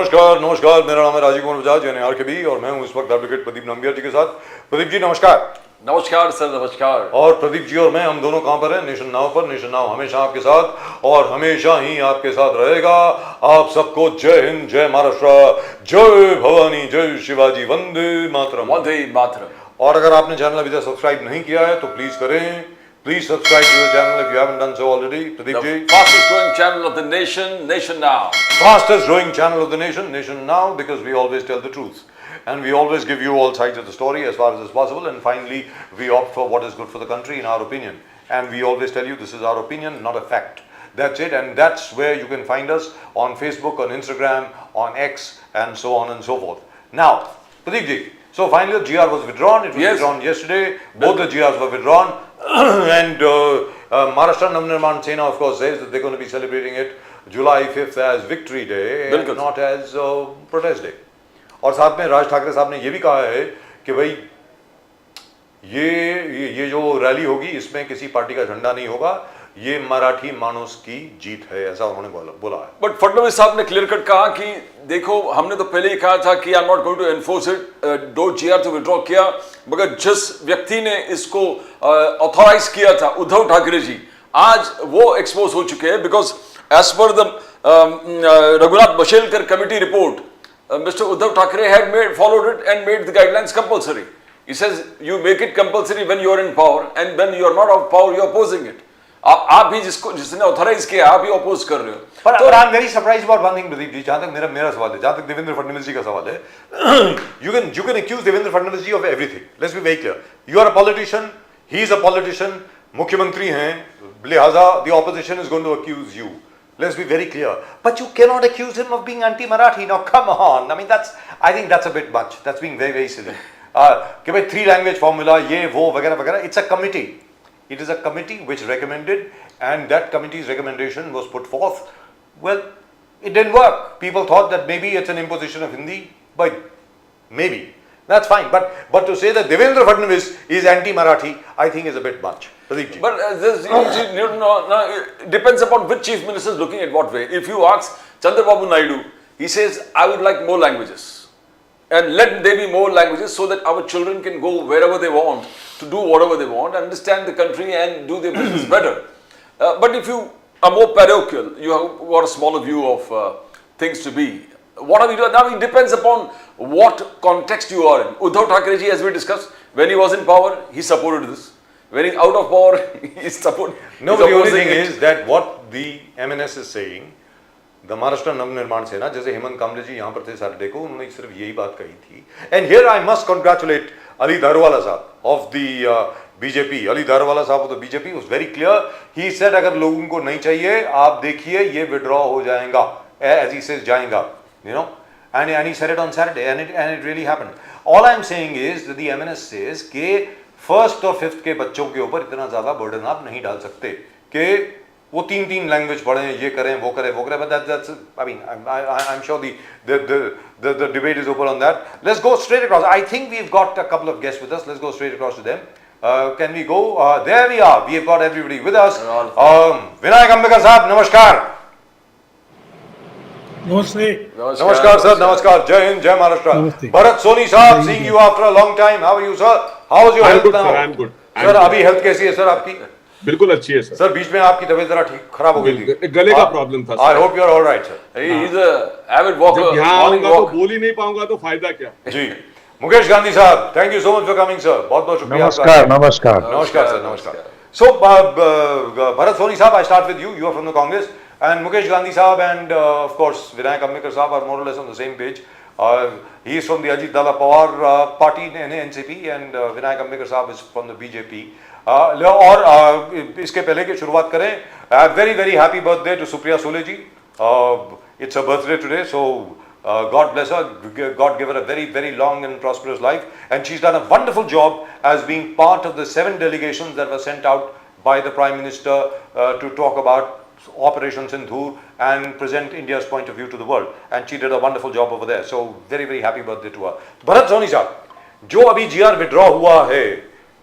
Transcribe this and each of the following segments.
नमस्कार नमस्कार, मेरा नाम है राजीव कुमार बजाज यानी आरकेबी और मैं हूं इस वक्त एडवोकेट प्रदीप नंबियार जी के साथ। प्रदीप जी नमस्कार। नमस्कार सर, नमस्कार। और प्रदीप जी और मैं, हम दोनों कहां पर हैं? नेशन नाउ पर। नेशन नाउ हमेशा आपके साथ और हमेशा ही आपके साथ रहेगा। आप सबको जय हिंद, जय महाराष्ट्र, जय भवानी, जय शिवाजी, वंदे मातरम। वंदे मातरम। और अगर आपने चैनल अभी तक सब्सक्राइब नहीं किया है तो प्लीज करें। Please subscribe to the channel if you haven't done so already. Pradeep ji. The fastest growing channel of the nation, Nation Now. Fastest growing channel of the nation, Nation Now, because we always tell the truth. And we always give you all sides of the story as far as is possible. And finally, we opt for what is good for the country in our opinion. And we always tell you this is our opinion, not a fact. That's it. And that's where you can find us on Facebook, on Instagram, on X, and so on and so forth. Now, Pradeep ji. So finally the GR was withdrawn. It was withdrawn yesterday. Both the GRs were withdrawn. And Maharashtra Navnirman Sena of course says that they're going to be celebrating it July 5th as Victory Day and not as Protest Day. और साथ में राज ठाकरे साहब ने ये भी कहा है कि भाई ये जो रैली होगी इसमें किसी पार्टी का झंडा नहीं होगा, ये मराठी मानुस की जीत है, ऐसा उन्होंने बोला है। बट फडणवीस साहब ने क्लियर कट कहा कि देखो, हमने तो पहले ही कहा था कि I am not going to enforce it, दो जीआर तो विड्रॉ किया, मगर जिस व्यक्ति ने इसको ऑथोराइज किया था, उद्धव ठाकरे जी, आज वो एक्सपोज हो चुके हैं। Because as per the Raghunath Bashelkar committee report, Mr. Uddhav Thackeray had followed it and made the guidelines compulsory. He says you make it compulsory when you are in power, and when you are not of power, you are opposing it. आप भी जिसने authorise किया, आप ही oppose कर रहे हो। पर I am very surprised about one thing Pradeep ji, जहां तक मेरा सवाल है, जहां तक देवेंद्र फडणवीस जी का सवाल है, you can accuse Devendra Fadnavis ji of everything. Let's be very clear, you are a politician, he is a politician, मुख्यमंत्री हैं, लिहाजा the opposition is going to accuse you. Let's be very clear. But you cannot accuse him of being anti-Marathi. Now, come on. I mean, I think that's a bit much. That's being very, very silly. कि भाई 3 language formula, ये वो वगैरह वगैरह. It's a committee. It is a committee which recommended, and that committee's recommendation was put forth. Well, it didn't work. People thought that maybe it's an imposition of Hindi, but maybe. That's fine. But to say that Devendra Fadnavis is anti-Marathi, I think is a bit much. But it depends upon which chief minister is looking at what way. If you ask Chandrababu Naidu, he says, I would like more languages. And let there be more languages so that our children can go wherever they want, to do whatever they want, understand the country and do their business better. But if you are more parochial, you have got a smaller view of things to be. What are we doing? Now it depends upon what context you are in. Uddhav Thackeray ji, as we discussed, when he was in power, he supported this. When he's out of power, he's supporting. No, but the only thing is that what the MNS is saying, the Maharashtra Navnirman Sena, जैसे हेमंत कामले जी यहाँ पर थे Saturday को, उन्होंने सिर्फ यही बात कही थी। And here I must congratulate Ali Dharwala साहब of the BJP. Ali Dharwala साहब of the BJP was very clear. He said अगर लोगों को नहीं चाहिए, आप देखिए ये withdraw हो जाएगा, as he says जाएगा, you know. And he said it on Saturday, and it really happened. All I'm saying is that the MNS says कि फर्स्ट और फिफ्थ के बच्चों के ऊपर इतना ज्यादा बर्डन आप नहीं डाल सकते कि वो 3 लैंग्वेज पढ़ें, ये करें, वो करें, but that's I mean I'm sure the debate is open on that. Let's go straight across. I think we've got a couple of guests with us. Let's go straight across to them. Can we go? There we are. We have got everybody with us. Vinayak Ambekar साहब, नमस्कार। नमस्कार sir, नमस्कार, जय हिंद, जय महाराष्ट्र। भरत सोनी साहब, seeing you after a long time. How are you sir? How is your health now? I'm good. Sir अभी health कैसी है सर आपकी? बिल्कुल अच्छी है सर। सर बीच में आपकी तबीयत जरा ठीक खराब हो गई थी, गले का प्रॉब्लम था। I hope you are all right sir. He's a avid walker. जब यहाँ आऊंगा तो बोल ही नहीं पाऊंगा तो फायदा क्या? जी, मुकेश गांधी साहब, thank you so much for coming sir, बहुत बहुत शुक्रिया। नमस्कार नमस्कार नमस्कार सर, नमस्कार। So Bharat Soni साहब, I start with you. You are from the Congress, and Mukesh Gandhi साहब and of course Vinayak Ambekar साहब are more or less on the same page. He is from the Ajit Dada Pawar party in NCP, and Vinayak Ambekar साहब is from the BJP. और इसके पहले की शुरुआत करें, very very happy birthday to Supriya Sule ji. It's her birthday today, so God bless her, God give her a very very long and prosperous life, and she's done a wonderful job as being part of the 7 delegations that were sent out by the Prime Minister to talk about Operation Sindhur and present India's point of view to the world, and she did a wonderful job over there. So very very happy birthday to her. Bharat Soni साहब, जो अभी GR withdraw हुआ है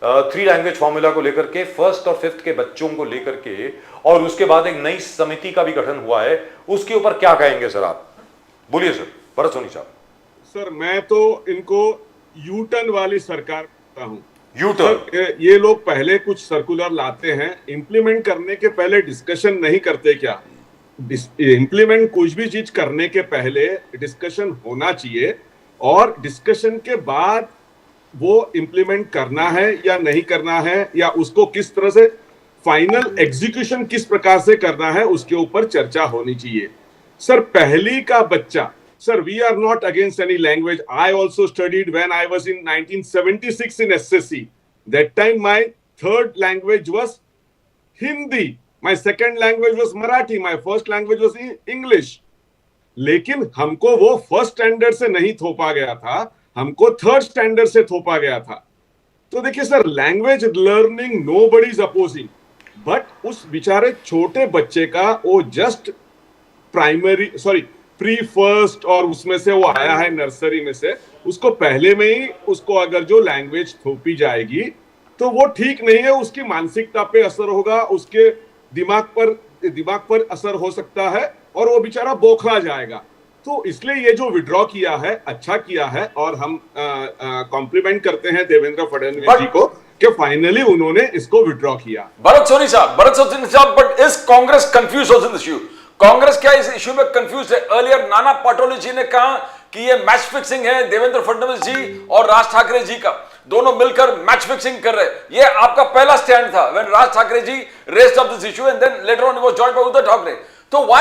3 language formula को लेकर के, first और fifth के बच्चों को लेकर के, और उसके बाद एक नई समिति का भी गठन हुआ है, उसके ऊपर क्या कहेंगे सर आप? बोलिए सर। भरत सोनी साहब, सर मैं तो इनको यू टर्न वाली सरकार कहता हूँ। यू टर्न, सर ये लोग पहले कुछ सर्कुलर लाते हैं, इंप्लीमेंट करने के पहले डिस्कशन नहीं करते क्या? इंप्लीमेंट कुछ भी चीज करने के पहले डिस्कशन होना चाहिए, और डिस्कशन के बाद वो इंप्लीमेंट करना है या नहीं करना है, या उसको किस तरह से फाइनल एग्जीक्यूशन किस प्रकार से करना है, उसके ऊपर चर्चा होनी चाहिए। सर पहली का बच्चा, sir we are not against any language. I also studied when I was in 1976 in SSC. That time my third language was Hindi. My second language was Marathi. My first language was English. लेकिन हमको वो first standard से नहीं थोपा गया था, हमको third standard से थोपा गया था। तो देखिए sir, language learning nobody is opposing, but उस बेचारे छोटे बच्चे का वो जस्ट प्री फर्स्ट और उसमें से वो आया है नर्सरी में से, उसको पहले में ही उसको अगर जो लैंग्वेज थोपी जाएगी तो वो ठीक नहीं है। उसकी मानसिकता पे असर होगा, उसके दिमाग पर असर हो सकता है, और वो बेचारा बौखला जाएगा। तो इसलिए ये जो विड्रॉ किया है अच्छा किया है, और हम कॉम्प्लीमेंट करते हैं देवेंद्र फडणवीस जी को कि फाइनली उन्होंने इसको विड्रॉ किया। भरत सोनी साहब, but is Congress confuse on this issue? Congress क्या इस इशू में कंफ्यूज है? अर्लियर नाना पाटोले जी ने कहा कि ये मैच फिक्सिंग है देवेंद्र फडणवीस जी और राज ठाकरे जी का, दोनों मिलकर मैच फिक्सिंग कर रहे हैं। ये आपका पहला स्टैंड था when Raj Thackeray ji raised up this issue, and then later on he was joined by Uddhav Thackeray. So why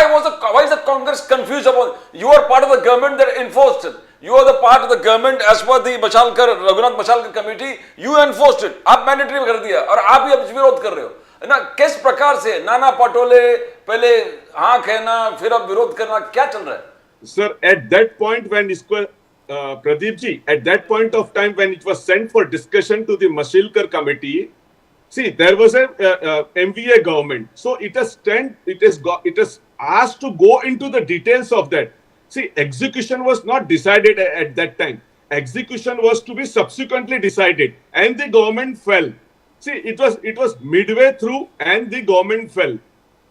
is the Congress confused about? You are part of the government that enforced it. You are the part of the government as per the Raghunath Mashalkar committee. You enforced it. आप mandatory कर दिया और आप ही अब विरोध कर रहे हो, है ना? किस प्रकार से नाना पाटोले पहले हाँ कहना फिर अब विरोध करना, क्या चल रहा है? Sir, at that point when इसको Pradeep ji, at that point of time when it was sent for discussion to the Mashilkar committee, see, there was a MVA government, so it has asked to go into the details of that. See, execution was not decided at that time. Execution was to be subsequently decided, and the government fell. See, it was midway through, and the government fell.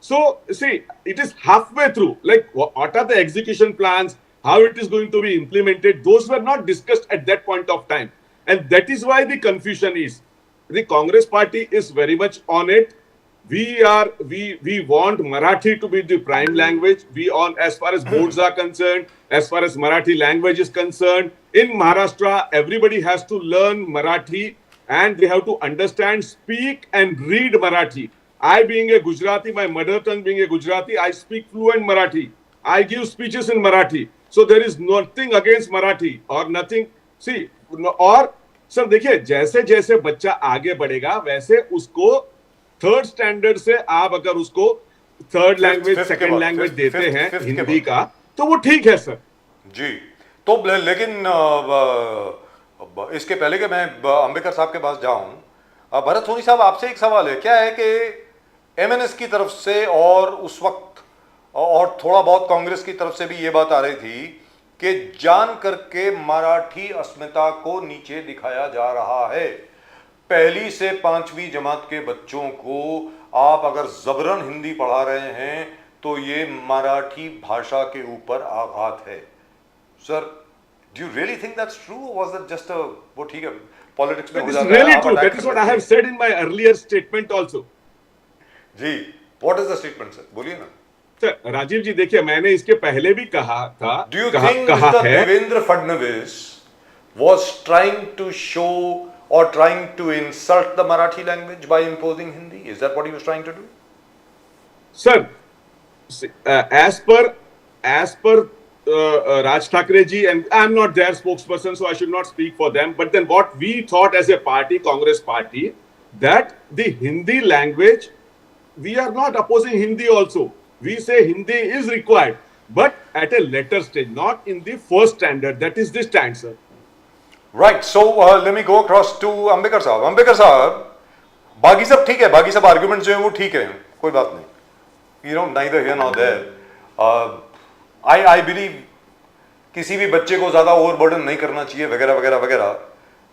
So, see, it is halfway through. Like, what are the execution plans? How it is going to be implemented? Those were not discussed at that point of time, and that is why the confusion is. The Congress party is very much on it. We want Marathi to be the prime language. As far as boards are concerned, as far as Marathi language is concerned, in Maharashtra, everybody has to learn Marathi, and they have to understand, speak, and read Marathi. I, being a Gujarati, my mother tongue being a Gujarati, I speak fluent Marathi. I give speeches in Marathi. So there is nothing against Marathi or nothing. See, or sir देखिए, जैसे जैसे बच्चा आगे बढ़ेगा वैसे उसको third standard से आप अगर उसको थर्ड लैंग्वेज सेकंड लैंग्वेज देते हैं हिंदी का, तो वो ठीक है सर जी। तो लेकिन इसके पहले कि मैं अंबेडकर साहब के पास जाऊं, भरत सोनी साहब आपसे एक सवाल है। क्या है कि एमएनएस की तरफ से और उस वक्त और थोड़ा बहुत कांग्रेस की तरफ से भी ये बात आ रही थी कि जान करके मराठी अस्मिता को नीचे दिखाया जा रहा है। पहली से 5वीं जमात के बच्चों को आप अगर जबरन हिंदी पढ़ा रहे हैं तो ये मराठी भाषा के ऊपर आघात है। Sir, do you really think that's true, और वाज दैट जस्ट वो ठीक है पॉलिटिक्स में हो जाता है? Really true, that is what I have said in my earlier statement also. जी, what is the statement sir, बोलिए ना। सर राजीव जी देखिए, मैंने इसके पहले भी कहा था। Do you think Mr. Devendra Fadnavis was trying to show or trying to insult the Marathi language by imposing Hindi? Is that what he was trying to do? Sir, as per Raj Thakre ji, and I'm not their spokesperson, so I should not speak for them. But then what we thought as a party, Congress party, that the Hindi language, we are not opposing Hindi also. We say Hindi is required, but at a later stage, not in the first standard. That is the stand, sir. Right. So let me go across to Ambekar साहब. Ambekar साहब, बाकी सब ठीक है, बाकी सब argument जो हैं वो ठीक है, कोई बात नहीं. You know, neither here nor there. I believe किसी भी बच्चे को ज्यादा ओवरबर्डन नहीं करना चाहिए वगैरह वगैरह वगैरह.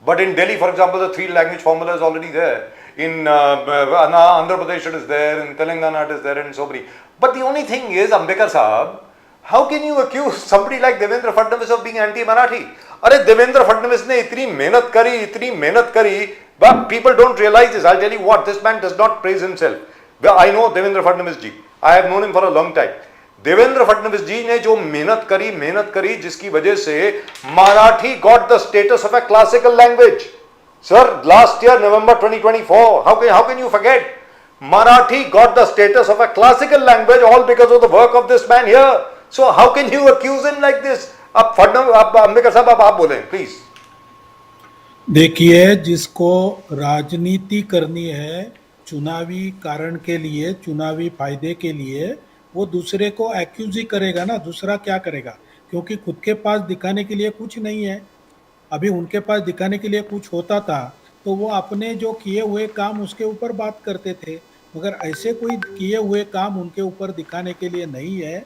But in Delhi, for example, the 3 language formula is already there. In Andhra Pradesh it is there, in Telangana it is there, and so many. But the only thing is, Ambekar Sahab, How can you accuse somebody like Devendra Fadnavis of being anti-Marathi? अरे देवेंद्र फडणवीस ने इतनी मेहनत करी, but people don't realize this. I'll tell you what, this man does not praise himself. Well, I know Devendra Fadnavis ji. I have known him for a long time. Devendra Fadnavis जी ने जो मेहनत करी जिसकी वजह से Marathi got the status of a classical language. Sir, last year, November 2024, how can you forget? Marathi got the status of a classical language all because of the work of this man here. So how can you accuse him like this? आप अंबेडकर साहब आप बोलें please. देखिए, जिसको राजनीति करनी है चुनावी कारण के लिए, चुनावी फायदे के लिए, वो दूसरे को एक्यूज ही करेगा ना, दूसरा क्या करेगा? क्योंकि खुद के पास दिखाने के लिए कुछ नहीं है। अभी उनके पास दिखाने के लिए कुछ होता था तो वो अपने जो किए हुए काम उसके ऊपर बात करते थे, मगर ऐसे कोई किए हुए काम उनके ऊपर दिखाने के लिए नहीं है।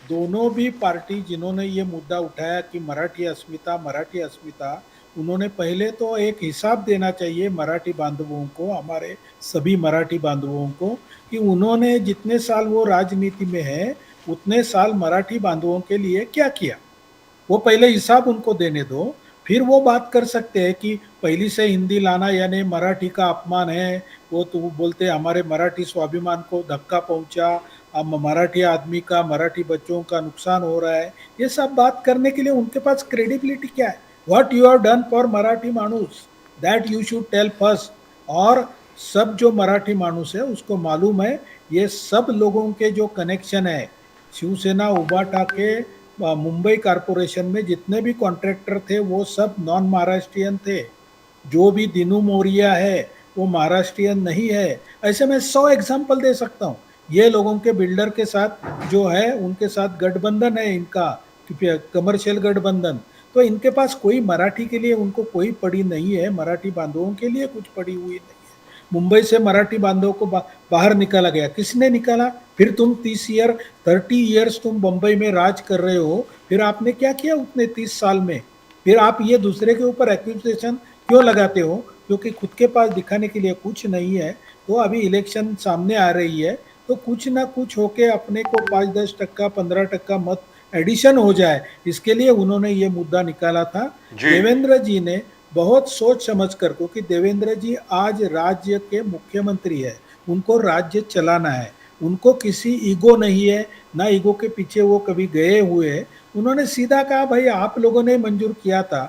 दोनों भी पार्टी जिन्होंने ये मुद्दा उठाया कि मराठी अस्मिता, उन्होंने पहले तो एक हिसाब देना चाहिए मराठी बांधवों को, हमारे सभी मराठी बांधवों को, कि उन्होंने जितने साल वो राजनीति में है उतने साल मराठी बांधवों के लिए क्या किया, वो पहले हिसाब उनको देने दो। फिर वो बात कर सकते हैं कि पहली से हिंदी लाना यानी मराठी का अपमान है, वो तो बोलते हमारे मराठी स्वाभिमान को धक्का पहुंचा, अब मराठी आदमी का, मराठी बच्चों का नुकसान हो रहा है। ये सब बात करने के लिए उनके पास क्रेडिबिलिटी क्या है? What you have done for Marathi manoos, that you should tell first. और सब जो मराठी मानुस है उसको मालूम है ये सब लोगों के जो कनेक्शन है, शिवसेना उबाटा के मुंबई कॉरपोरेशन में जितने भी कॉन्ट्रैक्टर थे वो सब नॉन महाराष्ट्रियन थे। जो भी दिनू मोरिया है वो महाराष्ट्रियन नहीं है। ऐसे में 100 एग्जाम्पल दे सकता हूँ। ये लोगों के बिल्डर के साथ जो है उनके साथ गठबंधन है इनका, कमर्शियल गठबंधन। तो इनके पास कोई मराठी के लिए उनको कोई पड़ी नहीं है, मराठी बांधवों के लिए कुछ पड़ी हुई नहीं है। मुंबई से मराठी बांधवों को बाहर निकाला गया, किसने निकाला? फिर तुम 30 ईयर्स तुम बंबई में राज कर रहे हो, फिर आपने क्या किया उतने 30 साल में? फिर आप ये दूसरे के ऊपर एक्यूजेशन क्यों लगाते हो? क्योंकि खुद के पास दिखाने के लिए कुछ नहीं है। तो अभी इलेक्शन सामने आ रही है तो कुछ ना कुछ होके अपने को 5-10%, 15% मत एडिशन हो जाए, इसके लिए उन्होंने ये मुद्दा निकाला था। देवेंद्र जी ने बहुत सोच समझ कर, क्योंकि देवेंद्र जी आज राज्य के मुख्यमंत्री है, उनको राज्य चलाना है, उनको किसी ईगो नहीं है, ना ईगो के पीछे वो कभी गए हुए हैं। उन्होंने सीधा कहा भाई आप लोगों ने मंजूर किया था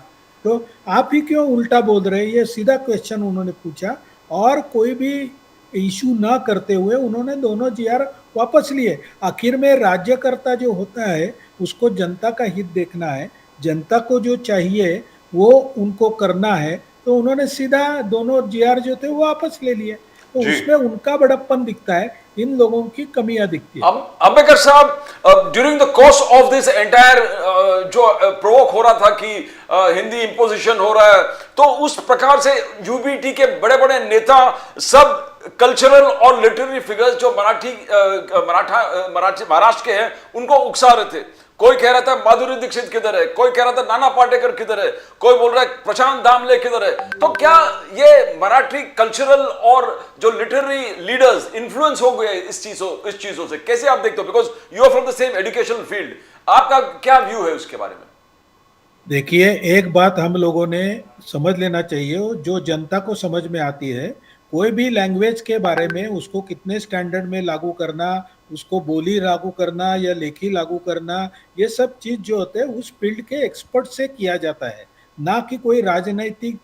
तो आप ही क्यों उल्टा बोल रहे हैं, ये सीधा क्वेश्चन उन्होंने पूछा। और कोई भी इशू ना करते हुए उन्होंने दोनों जीआर वापस लिए। आखिर में राज्यकर्ता जो होता है उसको जनता का हित देखना है, जनता को जो चाहिए वो उनको करना है। तो उन्होंने सीधा दोनों जीआर जो थे वो वापस ले लिए। तो उसमें उनका बड़प्पन दिखता है, इन लोगों की कमियां दिखती है। अंबेडकर साहब, during the course of this entire जो प्रोवोक हो रहा था कि हिंदी इंपोजिशन हो रहा है, तो उस प्रकार से यूबीटी के बड़े बड़े नेता सब कल्चरल और लिटरेरी फिगर्स जो महाराष्ट्र के हैं उनको उकसा रहे थे। कोई कह रहा था माधुरी दीक्षित किधर है, कोई कह रहा था नाना पाटेकर किधर है, कोई बोल रहा है प्रशांत दामले किधर है। तो क्या ये मराठी कल्चरल और जो लिटरेरी लीडर्स इन्फ्लुएंस हो गए इस चीजों से? कैसे आप देखते हो? Because you are from the same educational field, आपका क्या व्यू है उसके बारे में? देखिए, एक बात हम लोगों ने समझ लेना चाहिए, जो जनता को समझ में आती है, कोई भी लैंग्वेज के बारे में उसको कितने स्टैंडर्ड में लागू करना, उसको बोली लागू करना या लेखी लागू करना, ये सब चीज जो होते हैं उस फील्ड के एक्सपर्ट से किया जाता है, ना कि कोई राजनीतिक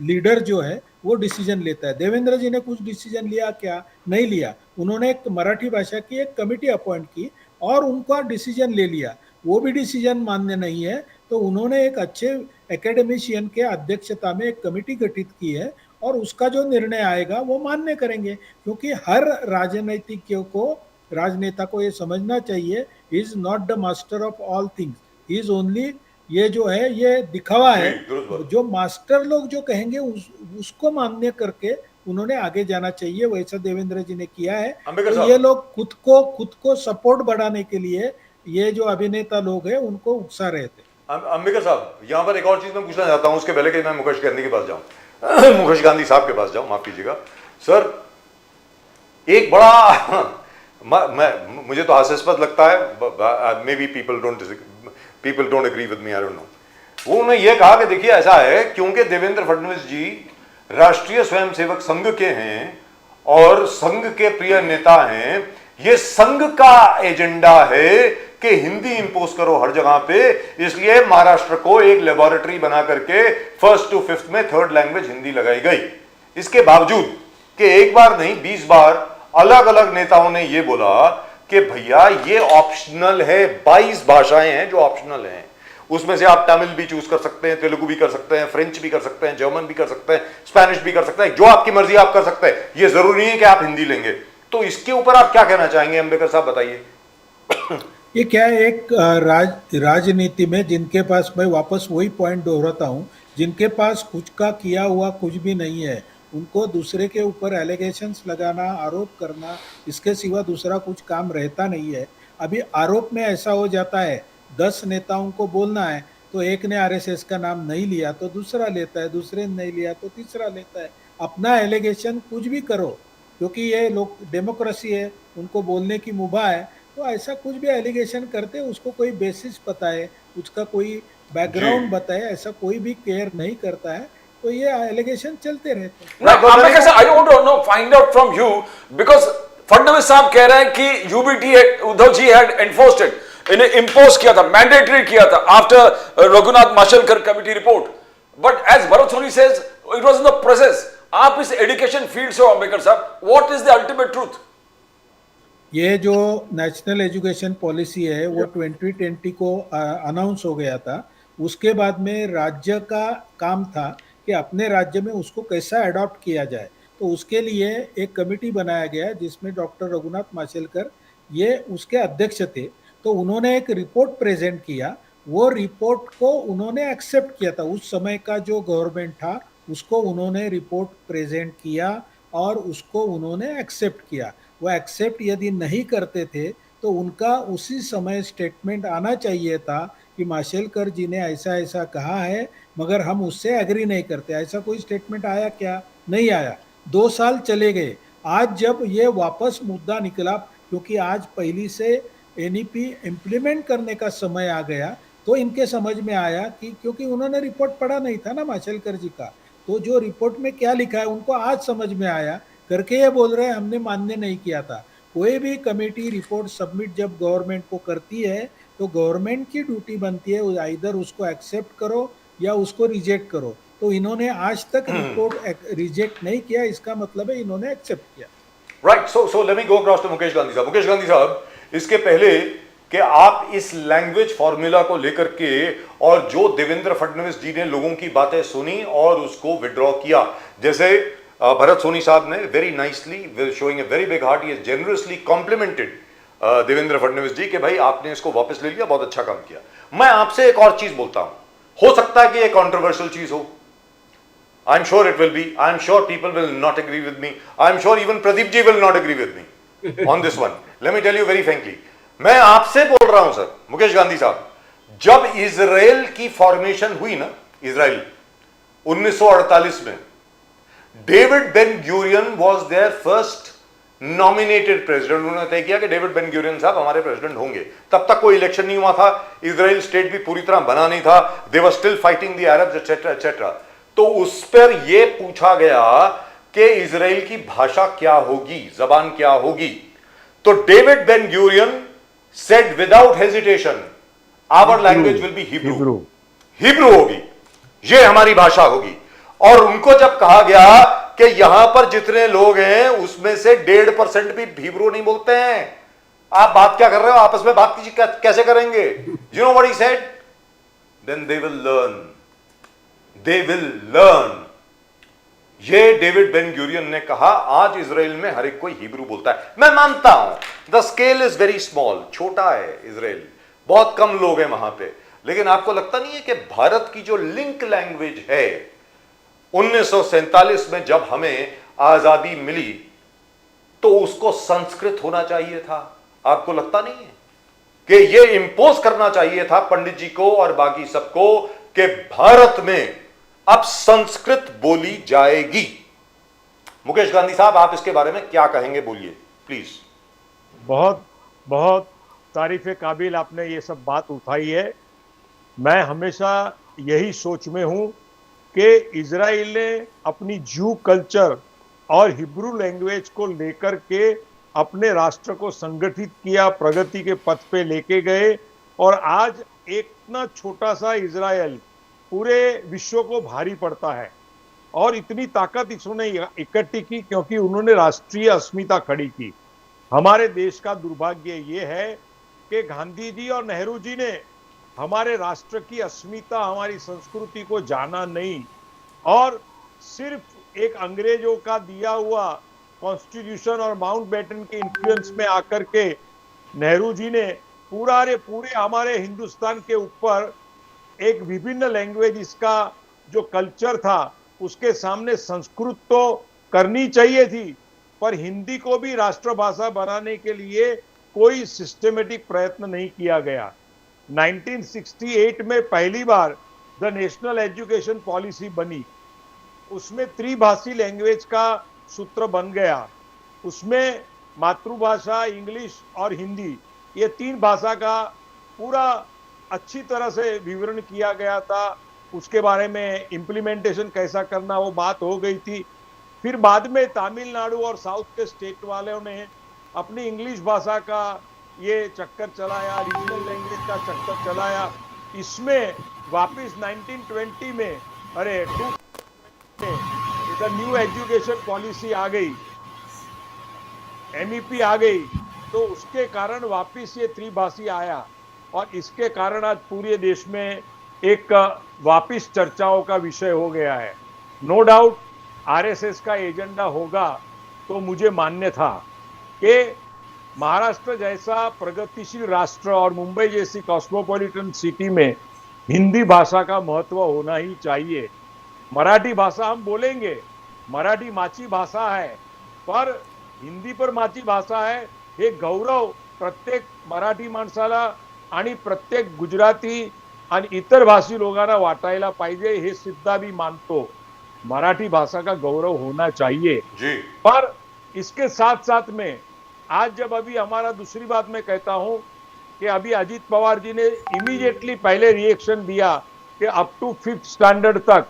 लीडर जो है वो डिसीजन लेता है। देवेंद्र जी ने कुछ डिसीजन लिया क्या? नहीं लिया। उन्होंने एक मराठी भाषा की एक कमेटी अपॉइंट की और उनका डिसीजन ले लिया, वो भी डिसीजन मान्य नहीं है। तो उन्होंने एक अच्छे एकेडमिशियन के अध्यक्षता में एक कमेटी गठित की है और उसका जो निर्णय आएगा वो मान्य करेंगे। क्योंकि हर राजनीतिज्ञ को, राजनेता को ये समझना चाहिए, he is not the master of all things, he is only, ये जो है ये दिखावा है। जो मास्टर लोग जो कहेंगे उसको मान्य करके उन्होंने आगे जाना चाहिए, वैसा देवेंद्र जी ने किया है। तो ये लोग खुद को सपोर्ट बढ़ाने के लिए ये जो अभिनेता लोग हैं उनको उकसा रहे थे। अंबेडकर साहब, यहाँ पर एक और चीज मैं पूछना चाहता हूँ, उसके पहले कि मैं मुकेश गांधी के पास जाऊँ, मुकेश गांधी साहब के पास जाऊँ, माफ कीजिएगा सर। एक बड़ा मुझे तो हास्यास्पद लगता है, maybe people don't agree with me, I don't know. उन्होंने ये कहा कि देखिए ऐसा है, क्योंकि देवेंद्र फडणवीस जी राष्ट्रीय स्वयंसेवक संघ के हैं और संघ के प्रिय नेता हैं, ये संघ का एजेंडा है कि हिंदी इंपोज करो हर जगह पे, इसलिए महाराष्ट्र को एक लेबोरेटरी बना करके 1st to 5th में 3rd लैंग्वेज हिंदी लगाई गई। इसके बावजूद कि एक बार नहीं 20 बार अलग अलग नेताओं ने यह बोला कि भैया ये ऑप्शनल है, 22 भाषाएं हैं जो ऑप्शनल हैं, उसमें से आप तमिल भी चूज कर सकते हैं, तेलुगु भी कर सकते हैं, फ्रेंच भी कर सकते हैं, जर्मन भी कर सकते हैं, स्पेनिश भी कर सकते हैं, जो आपकी मर्जी आप कर सकते हैं, ये जरूरी नहीं है कि आप हिंदी लेंगे। तो इसके ऊपर आप क्या कहना चाहेंगे अंबेडकर साहब, बताइए। ये क्या है, एक राजनीति में जिनके पास, मैं वापस वही पॉइंट दोहराता हूँ, जिनके पास कुछ का किया हुआ कुछ भी नहीं है, उनको दूसरे के ऊपर एलिगेशंस लगाना, आरोप करना, इसके सिवा दूसरा कुछ काम रहता नहीं है। अभी आरोप में ऐसा हो जाता है, 10 नेताओं को बोलना है तो एक ने आरएसएस का नाम नहीं लिया तो दूसरा लेता है, दूसरे ने नहीं लिया तो तीसरा लेता है। अपना एलिगेशन कुछ भी करो, क्योंकि ये लोग डेमोक्रेसी है, उनको बोलने की मुभा है, तो ऐसा कुछ भी एलिगेशन करते, उसको कोई बेसिस बताए, उसका कोई बैकग्राउंड बताए, ऐसा कोई भी केयर नहीं करता है, तो ये एलिगेशन चलते रहते हैं। Now, Ambedkar sir, I want to know, find out from you, because Fadnavis साहब कह रहे हैं कि UBT Uddhav ji had enforced it, इन्हें इंपोज किया था, मैंडेटरी किया था after Raghunath Mashelkar committee report, but as Bharat Soni says it was in the process. आप इस एजुकेशन फील्ड से हो Ambedkar sahab, what is the ultimate truth? ये जो नेशनल एजुकेशन पॉलिसी है वो 2020 को अनाउंस हो गया था। उसके बाद में राज्य का काम था कि अपने राज्य में उसको कैसा अडॉप्ट किया जाए, तो उसके लिए एक कमेटी बनाया गया जिसमें डॉक्टर रघुनाथ माशेलकर ये उसके अध्यक्ष थे। तो उन्होंने एक रिपोर्ट प्रेजेंट किया, वो रिपोर्ट को उन्होंने एक्सेप्ट किया था, उस समय का जो गवर्नमेंट था उसको उन्होंने रिपोर्ट प्रेजेंट किया और उसको उन्होंने एक्सेप्ट किया। वो एक्सेप्ट यदि नहीं करते थे तो उनका उसी समय स्टेटमेंट आना चाहिए था कि माशेलकर जी ने ऐसा ऐसा कहा है मगर हम उससे एग्री नहीं करते। ऐसा कोई स्टेटमेंट आया क्या? नहीं आया। 2 साल चले गए। आज जब ये वापस मुद्दा निकला, क्योंकि आज पहली से एनईपी इम्प्लीमेंट करने का समय आ गया, तो इनके समझ में आया कि क्योंकि उन्होंने रिपोर्ट पढ़ा नहीं था ना माशेलकर जी का, तो जो रिपोर्ट में क्या लिखा है उनको आज समझ में आया, करके ये बोल रहे हैं हमने मान्य नहीं किया था। कोई भी कमेटी रिपोर्ट सबमिट जब गवर्नमेंट को करती है तो गवर्नमेंट की ड्यूटी बनती है इधर उसको एक्सेप्ट करो या उसको रिजेक्ट करो। तो इन्होंने आज तक रिपोर्ट रिजेक्ट नहीं किया, इसका मतलब है इन्होंने एक्सेप्ट किया। Right, so let me go across to Mukesh Gandhi sahab. Mukesh Gandhi साहब, इसके पहले कि आप इस लैंग्वेज फॉर्मूला को लेकर के, और जो देवेंद्र फडणवीस जी ने लोगों की बातें सुनी और उसको विड्रॉ किया, जैसे भरत सोनी साहब ने very nicely, showing a very big heart, he generously complimented Devendra Fadnavis ji के भाई आपने इसको वापस ले लिया, बहुत अच्छा काम किया। मैं आपसे एक और चीज बोलता हूं, हो सकता है कि ये कंट्रोवर्शियल चीज हो, I am sure it will be, I am sure people will not agree with me, I am sure even Pradeep ji will not agree with me on this one. Let me tell you very frankly, मैं आपसे बोल रहा हूं sir Mukesh Gandhi साहब, जब Israel की formation हुई ना, इजराइल 1948 में, David Ben Gurion was there first nominated president. उन्होंने तय किया कि डेविड बेन ग्यूरियन साहब हमारे प्रेसिडेंट होंगे। तब तक कोई इलेक्शन नहीं हुआ था, इजराइल स्टेट भी पूरी तरह बना नहीं था, they were still fighting the Arabs etcetera etcetera. तो उस पर यह पूछा गया कि इजराइल की भाषा क्या होगी, जबान क्या होगी, तो David Ben Gurion said without hesitation, our language will be Hebrew. Hebrew होगी, ये हमारी भाषा होगी। और उनको जब कहा गया कि यहां पर जितने लोग हैं उसमें से 1.5% भी हिब्रू नहीं बोलते हैं, आप बात क्या कर रहे हो, आपस में बात कैसे करेंगे? You know what he said? Then they will learn. They will learn. ये डेविड बेन ग्यूरियन ने कहा। आज इजराइल में हर एक कोई हिब्रू बोलता है। मैं मानता हूं the scale is very small, छोटा है इजराइल, बहुत कम लोग हैं वहां पे, लेकिन आपको लगता नहीं है कि भारत की जो लिंक लैंग्वेज है, 1947 में जब हमें आजादी मिली तो उसको संस्कृत होना चाहिए था? आपको लगता नहीं है कि यह इंपोज करना चाहिए था पंडित जी को और बाकी सबको कि भारत में अब संस्कृत बोली जाएगी? मुकेश गांधी साहब, आप इसके बारे में क्या कहेंगे, बोलिए प्लीज। बहुत बहुत तारीफ काबिल आपने ये सब बात उठाई है। मैं हमेशा यही सोच में हूं कि इजराइल ने अपनी जू कल्चर और हिब्रू लैंग्वेज को लेकर के अपने राष्ट्र को संगठित किया, प्रगति के पथ पे लेके गए, और आज एक इतना छोटा सा इजराइल पूरे विश्व को भारी पड़ता है। और इतनी ताकत इसने इकट्ठी की क्योंकि उन्होंने राष्ट्रीय अस्मिता खड़ी की। हमारे देश का दुर्भाग्य ये है कि गांधी जी और नेहरू जी ने हमारे राष्ट्र की अस्मिता, हमारी संस्कृति को जाना नहीं, और सिर्फ एक अंग्रेजों का दिया हुआ कॉन्स्टिट्यूशन और माउंटबेटन के इन्फ्लुएंस में आकर के नेहरू जी ने पूरे हमारे हिंदुस्तान के ऊपर एक विभिन्न लैंग्वेज का जो कल्चर था उसके सामने संस्कृत तो करनी चाहिए थी, पर हिंदी को भी राष्ट्रभाषा बनाने के लिए कोई सिस्टमेटिक प्रयत्न नहीं किया गया। 1968 में पहली बार द नेशनल एजुकेशन पॉलिसी बनी, उसमें त्रिभाषी लैंग्वेज का सूत्र बन गया। उसमें मातृभाषा, इंग्लिश और हिंदी, ये तीन भाषा का पूरा अच्छी तरह से विवरण किया गया था। उसके बारे में इम्प्लीमेंटेशन कैसा करना वो बात हो गई थी। फिर बाद में तमिलनाडु और साउथ के स्टेट वालों ने अपनी इंग्लिश भाषा का ये चक्कर चलाया, रीजनल लैंग्वेज का चक्कर चलाया। इसमें वापस 1920 में द न्यू एजुकेशन पॉलिसी आ गई, MEP आ गई, तो उसके कारण वापस ये त्रिभाषी आया, और इसके कारण आज पूरे देश में एक वापस चर्चाओं का विषय हो गया है। नो डाउट RSS का एजेंडा होगा, तो मुझे मान्य था कि महाराष्ट्र जैसा प्रगतिशील राष्ट्र और मुंबई जैसी कॉस्मोपॉलिटन सिटी में हिंदी भाषा का महत्व होना ही चाहिए। मराठी भाषा हम बोलेंगे, मराठी माची भाषा है, पर हिंदी पर माची भाषा है हे गौरव प्रत्येक मराठी माणसाला आणि प्रत्येक गुजराती आणि इतर भाषी लोकांना वाटायला पाहिजे, हे सिद्धा भी मानतो। मराठी भाषा का गौरव होना चाहिए जी। पर इसके साथ साथ में आज जब अभी हमारा दूसरी बात मैं कहता हूं कि अभी अजीत पवार जी ने इमीडिएटली पहले रिएक्शन दिया कि अप टू 5th स्टैंडर्ड तक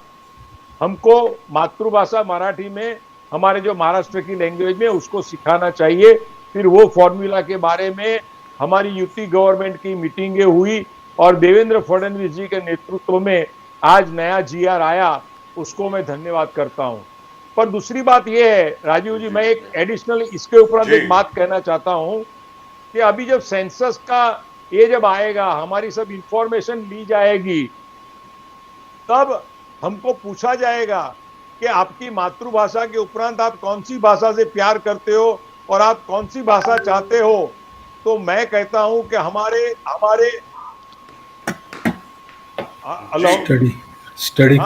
हमको मातृभाषा मराठी में, हमारे जो महाराष्ट्र की लैंग्वेज में, उसको सिखाना चाहिए। फिर वो फॉर्मूला के बारे में हमारी यूपी गवर्नमेंट की मीटिंगें हुई और देवेंद्र फडणवीस जी के नेतृत्व में आज नया GR आया, उसको मैं धन्यवाद करता हूं। पर दूसरी बात यह है राजीव जी, मैं एक एडिशनल इसके ऊपर एक बात कहना चाहता हूं कि अभी जब सेंसस का ये जब आएगा, हमारी सब इंफॉर्मेशन ली जाएगी, तब हमको पूछा जाएगा कि आपकी मातृभाषा के उपरांत आप कौन सी भाषा से प्यार करते हो और आप कौन सी भाषा चाहते हो। तो मैं कहता हूं कि हमारे स्टडी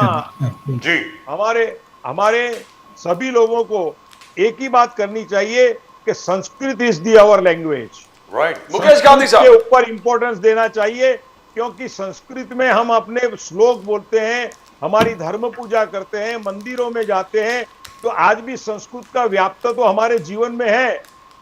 जी। हमारे सभी लोगों को एक ही बात करनी चाहिए कि Sanskrit is the our language. Right. Mukesh Gandhi के साहब, ऊपर इंपॉर्टेंस देना चाहिए, क्योंकि संस्कृत में हम अपने श्लोक बोलते हैं, हमारी धर्म पूजा करते हैं, मंदिरों में जाते हैं, तो आज भी संस्कृत का व्याप्त तो हमारे जीवन में है।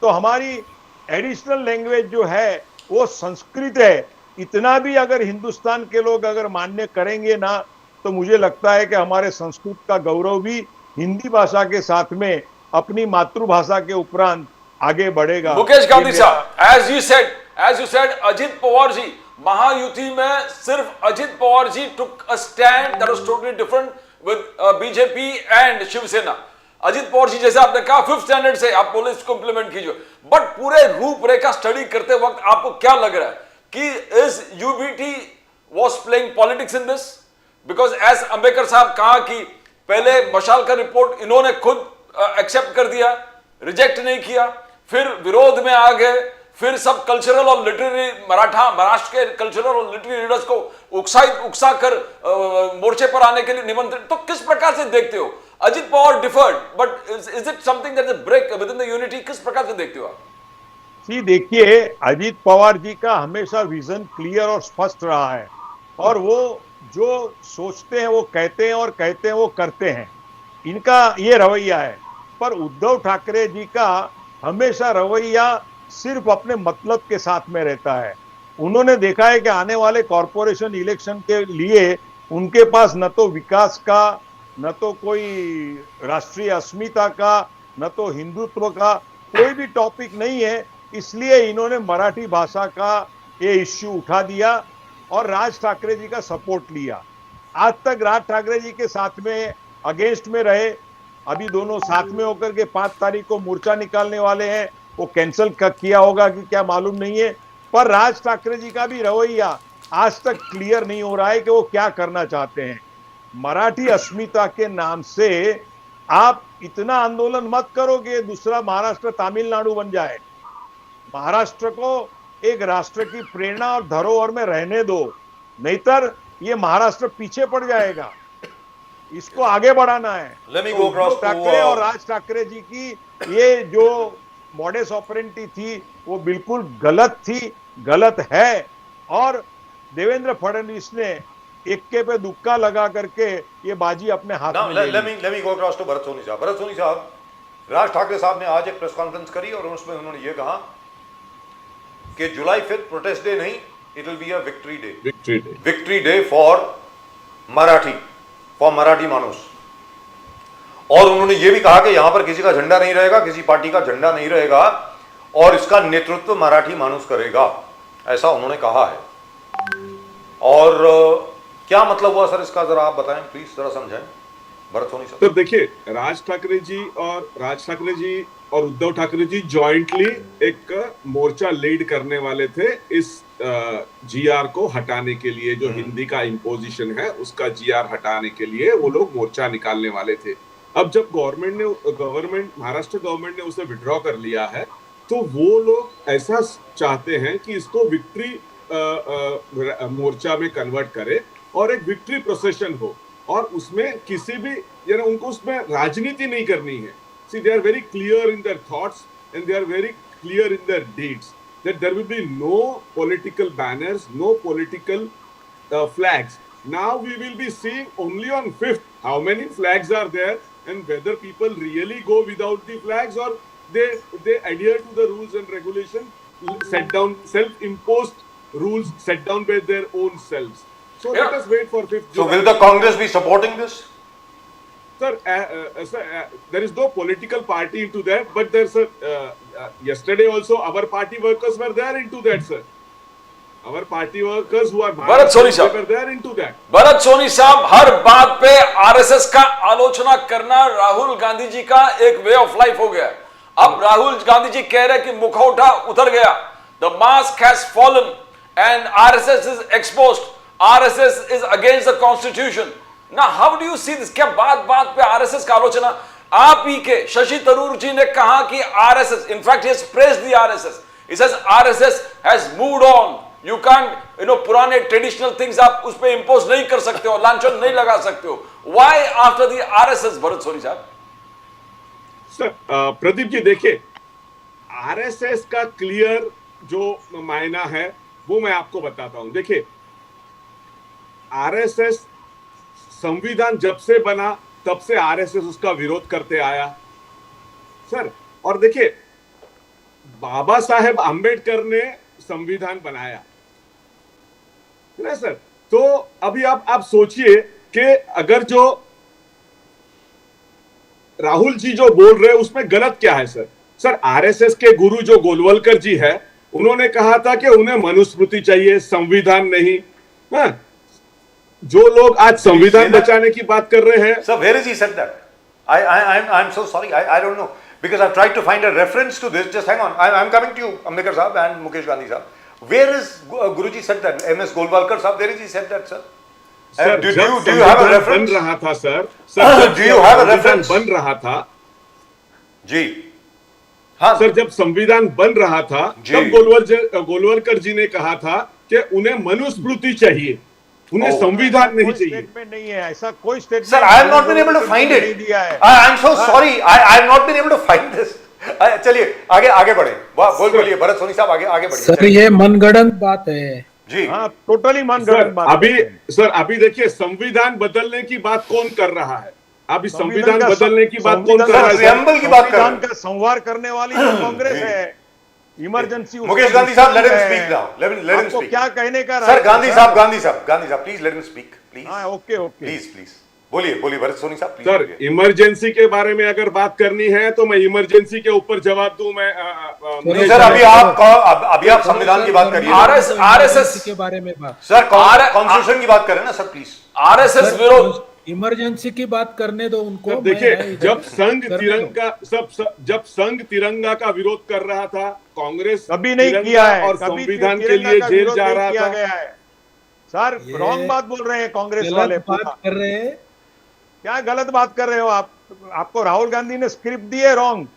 तो हमारी एडिशनल लैंग्वेज जो है वो संस्कृत है। इतना भी अगर हिंदुस्तान के लोग अगर मान्य करेंगे ना, तो मुझे लगता है कि हमारे संस्कृत का गौरव भी हिंदी भाषा के साथ में अपनी मातृभाषा के उपरांत आगे बढ़ेगा। मुकेश गांधी साहब, as you said, Ajit Pawar ji, Mahayuti में सिर्फ Ajit Pawar ji took a stand that was totally different with BJP and Shiv Sena. Ajit Pawar ji जैसे आपने कहा 5th स्टैंडर्ड से आप बोले इसको इंप्लीमेंट कीजिए, बट पूरे रूपरेखा स्टडी करते वक्त आपको क्या लग रहा है कि is UBT was playing politics in this? Because as Ambedkar साहब कहा कि पहले मशाल का रिपोर्ट इन्होंने खुद एक्सेप्ट कर दिया, रिजेक्ट नहीं किया, फिर विरोध में आ गए, फिर सब कल्चरल और लिटरेरी महाराष्ट्र के कल्चरल और लिटरेरी लीडर्स को उकसा कर मोर्चे पर आने के लिए निमंत्रित। तो किस प्रकार से देखते हो? Ajit Pawar differed, but is it something that is break with in the unity? किस प्रकार से देखते हो आप? जी देखिए, अजित पवार जी का हमेशा विजन क्लियर और स्पष्ट रहा है, और वो जो सोचते हैं वो कहते हैं और कहते हैं वो करते हैं, इनका ये रवैया है। पर उद्धव ठाकरे जी का हमेशा रवैया सिर्फ अपने मतलब के साथ में रहता है। उन्होंने देखा है कि आने वाले कॉरपोरेशन इलेक्शन के लिए उनके पास न तो विकास का, न तो कोई राष्ट्रीय अस्मिता का, न तो हिंदुत्व का कोई भी टॉपिक नहीं है। इसलिए इन्होंने मराठी भाषा का ये इश्यू उठा दिया और राज ठाकरे जी का सपोर्ट लिया। आज तक राज ठाकरे जी के साथ में अगेंस्ट में रहे, अभी दोनों साथ में होकर के 5 तारीख को मोर्चा निकालने वाले हैं। वो कैंसिल किया होगा कि क्या मालूम नहीं है, पर राज ठाकरे जी का भी रवैया आज तक क्लियर नहीं हो रहा है कि वो क्या करना चाहते हैं। मराठी अस्मिता के नाम से आप इतना आंदोलन मत करो कि दूसरा महाराष्ट्र तमिलनाडु बन जाए। महाराष्ट्र को एक राष्ट्र की प्रेरणा और धरोहर में रहने दो, नहींतर ये महाराष्ट्र पीछे पड़ जाएगा। इसको आगे बढ़ाना है। Let me go across Uddhav to, Thackeray और राज ठाकरे जी की ये जो मॉडेस ऑपरेंडी थी वो बिल्कुल गलत थी, गलत है। और देवेंद्र फडणवीस ने इक्के पे दुक्का लगा करके ये बाजी अपने हाथ Now, में ले ली। let me go across to Bharat Soni साहब। भरत सोनी साहब, राज ठाकरे साहब ने आज एक प्रेस कॉन्फ्रेंस करी और उसमें उन्होंने ये कहा कि जुलाई 5 प्रोटेस्ट डे नहीं, it will be a victory day. Victory day for Marathi मानुस। और उन्होंने ये भी कहा कि यहां पर किसी का झंडा नहीं रहेगा, किसी पार्टी का झंडा नहीं रहेगा और इसका नेतृत्व मराठी मानुस करेगा, ऐसा उन्होंने कहा है। और क्या मतलब हुआ सर इसका, जरा आप बताएं प्लीज, जरा समझाएं भरत सोनी साहब। तो देखिए, राज ठाकरे जी और उद्धव ठाकरे जी जॉइंटली एक मोर्चा लीड करने वाले थे इस जीआर को हटाने के लिए, जो हिंदी का इम्पोजिशन है उसका जीआर हटाने के लिए वो लोग मोर्चा निकालने वाले थे। अब जब महाराष्ट्र गवर्नमेंट ने उसे विड्रॉ कर लिया है, तो वो लोग ऐसा चाहते हैं कि इसको विक्ट्री मोर्चा में कन्वर्ट करे और एक विक्ट्री प्रोसेशन हो, और उसमें किसी भी उनको उसमें राजनीति नहीं करनी है। See, they are very clear in their thoughts and they are very clear in their deeds that there will be no political banners, no political flags. Now we will be seeing only on 5th how many flags are there and whether people really go without the flags or they adhere to the rules and regulations set down, self-imposed rules set down by their own selves. So Yeah. let us wait for 5th So July. will the Congress be supporting this? Sir, there is no political party into that, but there's yesterday also our party workers were there into that, sir. Our party workers who are Bharat Soni साहब, they were there into that. Bharat Soni साहब, हर बात पे RSS का आलोचना करना राहुल गांधी जी का एक way of life हो गया। अब राहुल गांधी जी कह रहे हैं कि मुखौटा उतर गया, the mask has fallen and RSS is exposed, RSS is against the constitution. ना how do you see this? क्या बात बात पे आरएसएस का आलोचना? आप ही के शशि तरूर जी ने कहा कि RSS, in fact he has praised the RSS, he says RSS has moved on, you can't पुराने ट्रेडिशनल थिंग्स आप उस पे इंपोज नहीं कर सकते हो, लांछन नहीं लगा सकते हो। Why after the RSS, Bharat Soni sahab? Sir Pradeep ji, देखिए, आरएसएस का क्लियर जो मायना है वो मैं आपको बताता हूं। देखिए, आरएसएस संविधान जब से बना तब से आरएसएस उसका विरोध करते आया सर। और देखिए, बाबा साहेब आंबेडकर ने संविधान बनाया ना सर। तो अभी आप सोचिए कि अगर जो राहुल जी जो बोल रहे हैं उसमें गलत क्या है सर? सर, आरएसएस के गुरु जो गोलवलकर जी है, उन्होंने कहा था कि उन्हें मनुस्मृति चाहिए, संविधान नहीं। हाँ, जो लोग आज संविधान बचाने की बात कर रहे हैं, Sir, where is he said that? I'm so sorry. I don't know because I've tried to find a reference to this. Just hang on. I'm coming to you, Ambedkar Sahab and Mukesh Gandhi Sahab. Where is Guruji said that? MS Golwalkar Sahab, where is he said that, sir? Sir, Do जब you have a संविधान reference? बन रहा था sir, Do you have a संविधान reference? बन रहा था जी हाँ सर, जब संविधान बन रहा था जी। तब गोलवलकर जी ने कहा था कि उन्हें मनुस्मृति चाहिए, उन्हें संविधान नहीं चाहिए। स्टेटमेंट नहीं है, ऐसा कोई statement Sir, I have not been able to find नहीं it. दिया है। I'm so sorry. I have not been able to find this. चलिए आगे बढ़े। बोलिए भरत सोनी साहब, आगे बढ़िए। सर, ये मनगढ़ंत बात है जी हाँ, टोटली मान सर, अभी देखिए, संविधान बदलने की बात कौन कर रहा है? अभी संविधान बदलने की बात कौन कर रहा है? preamble की बात कर रहे हैं। संविधान का संवार करने वाली तो कांग्रेस है। इमरजेंसी मुकेश गांधी साहब, let him speak now. Let him आपको speak. क्या कहने का सर, right गांधी है, साहब, please let him speak. Please. हाँ, ओके ओके प्लीज बोलिए भरत सोनी साहब, प्लीज सर, बोलिए। इमरजेंसी के बारे में अगर बात करनी है तो मैं इमरजेंसी के ऊपर जवाब दूं। मैं नहीं सर, अभी आप संविधान की बात करिए। RSS के बारे में बात, सर कॉन्स्टिट्यूशन की बात करें ना सर, प्लीज। आरएसएस विरोध, इमरजेंसी की बात करने दो उनको। सर देखिए, मैं जब संघ करने दो। तिरंगा जब संघ तिरंगा का विरोध कर रहा था, कांग्रेस कभी नहीं तिरंगा किया है, और कभी संविधान के तिरंगा लिए का जेल विरोध जा नहीं रहा किया था। गया है। सर ये रॉन्ग बात बोल रहे हैं कांग्रेस गलत वाले। बात कर रहे हैं। क्या गलत बात कर रहे हो आप? आपको राहुल गांधी ने स्क्रिप्ट दी है रॉन्ग।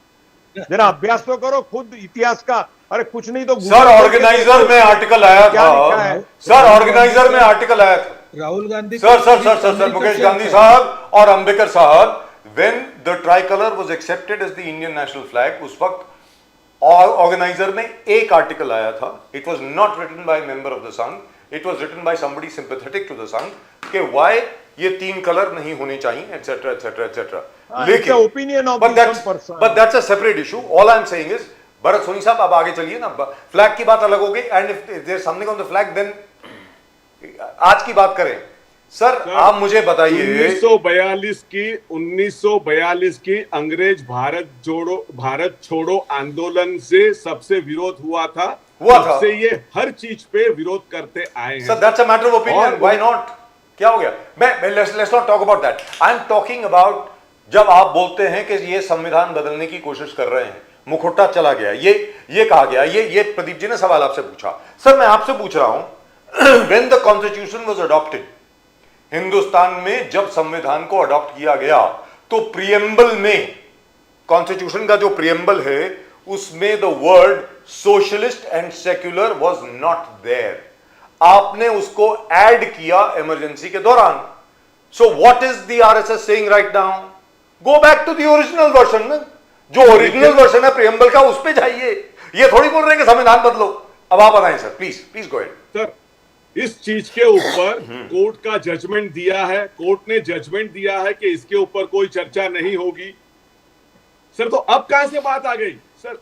जरा अभ्यास तो करो खुद इतिहास का। अरे कुछ नहीं तो सर ऑर्गेनाइजर में आर्टिकल आया क्या लिखा है? था, सर ऑर्गेनाइजर में आर्टिकल आया था। राहुल गांधी सर मुकेश गांधी साहब और अंबेडकर साहब, when the tricolor was accepted as the Indian national flag, उस वक्त ऑर्गेनाइजर में एक आर्टिकल आया था। It was not written by a member of the Sangh, it was written by somebody sympathetic to the Sangh कि why ये 3 colour नहीं होने चाहिए, etc etc etc। it's the opinion of but some person. that's a separate issue. All I'm saying is, Bharat Soni साहब आप आगे चलिए ना, फ्लैग की बात अलग हो गई, and if there is something on the flag then आज की बात करें। सर आप मुझे बताइए, 1942 की अंग्रेज भारत छोड़ो आंदोलन से सबसे विरोध हुआ था। सबसे ये हर चीज पे विरोध करते आए हैं। Sir that's a matter of opinion, why not? क्या हो गया? मैं let's not talk about that. I am talking about जब आप बोलते हैं कि ये संविधान बदलने की कोशिश कर रहे हैं, मुखौटा चला गया, ये कहा गया, ये प्रदीप जी ने सवाल आपसे पूछा। सर मैं आपसे पूछ रहा हूं, when the constitution was adopted, Hindustan में जब संविधान को अडॉप्ट किया गया तो प्रियम्बल में, कॉन्स्टिट्यूशन का जो प्रियम्बल है उसमें the word socialist and secular was not there. आपने उसको ऐड किया इमरजेंसी के दौरान। So what is the RSS saying right now? Go back to the original version में, जो ओरिजिनल वर्जन है प्रियम्बल का, उस पे जाइए। ये थोड़ी बोल रहे हैं कि संविधान बदलो। अब आप बताएं sir, please go ahead. Sir इस चीज के ऊपर कोर्ट का जजमेंट दिया है, कोर्ट ने जजमेंट दिया है कि इसके ऊपर कोई चर्चा नहीं होगी। सर तो अब कहां से बात आ गई? सर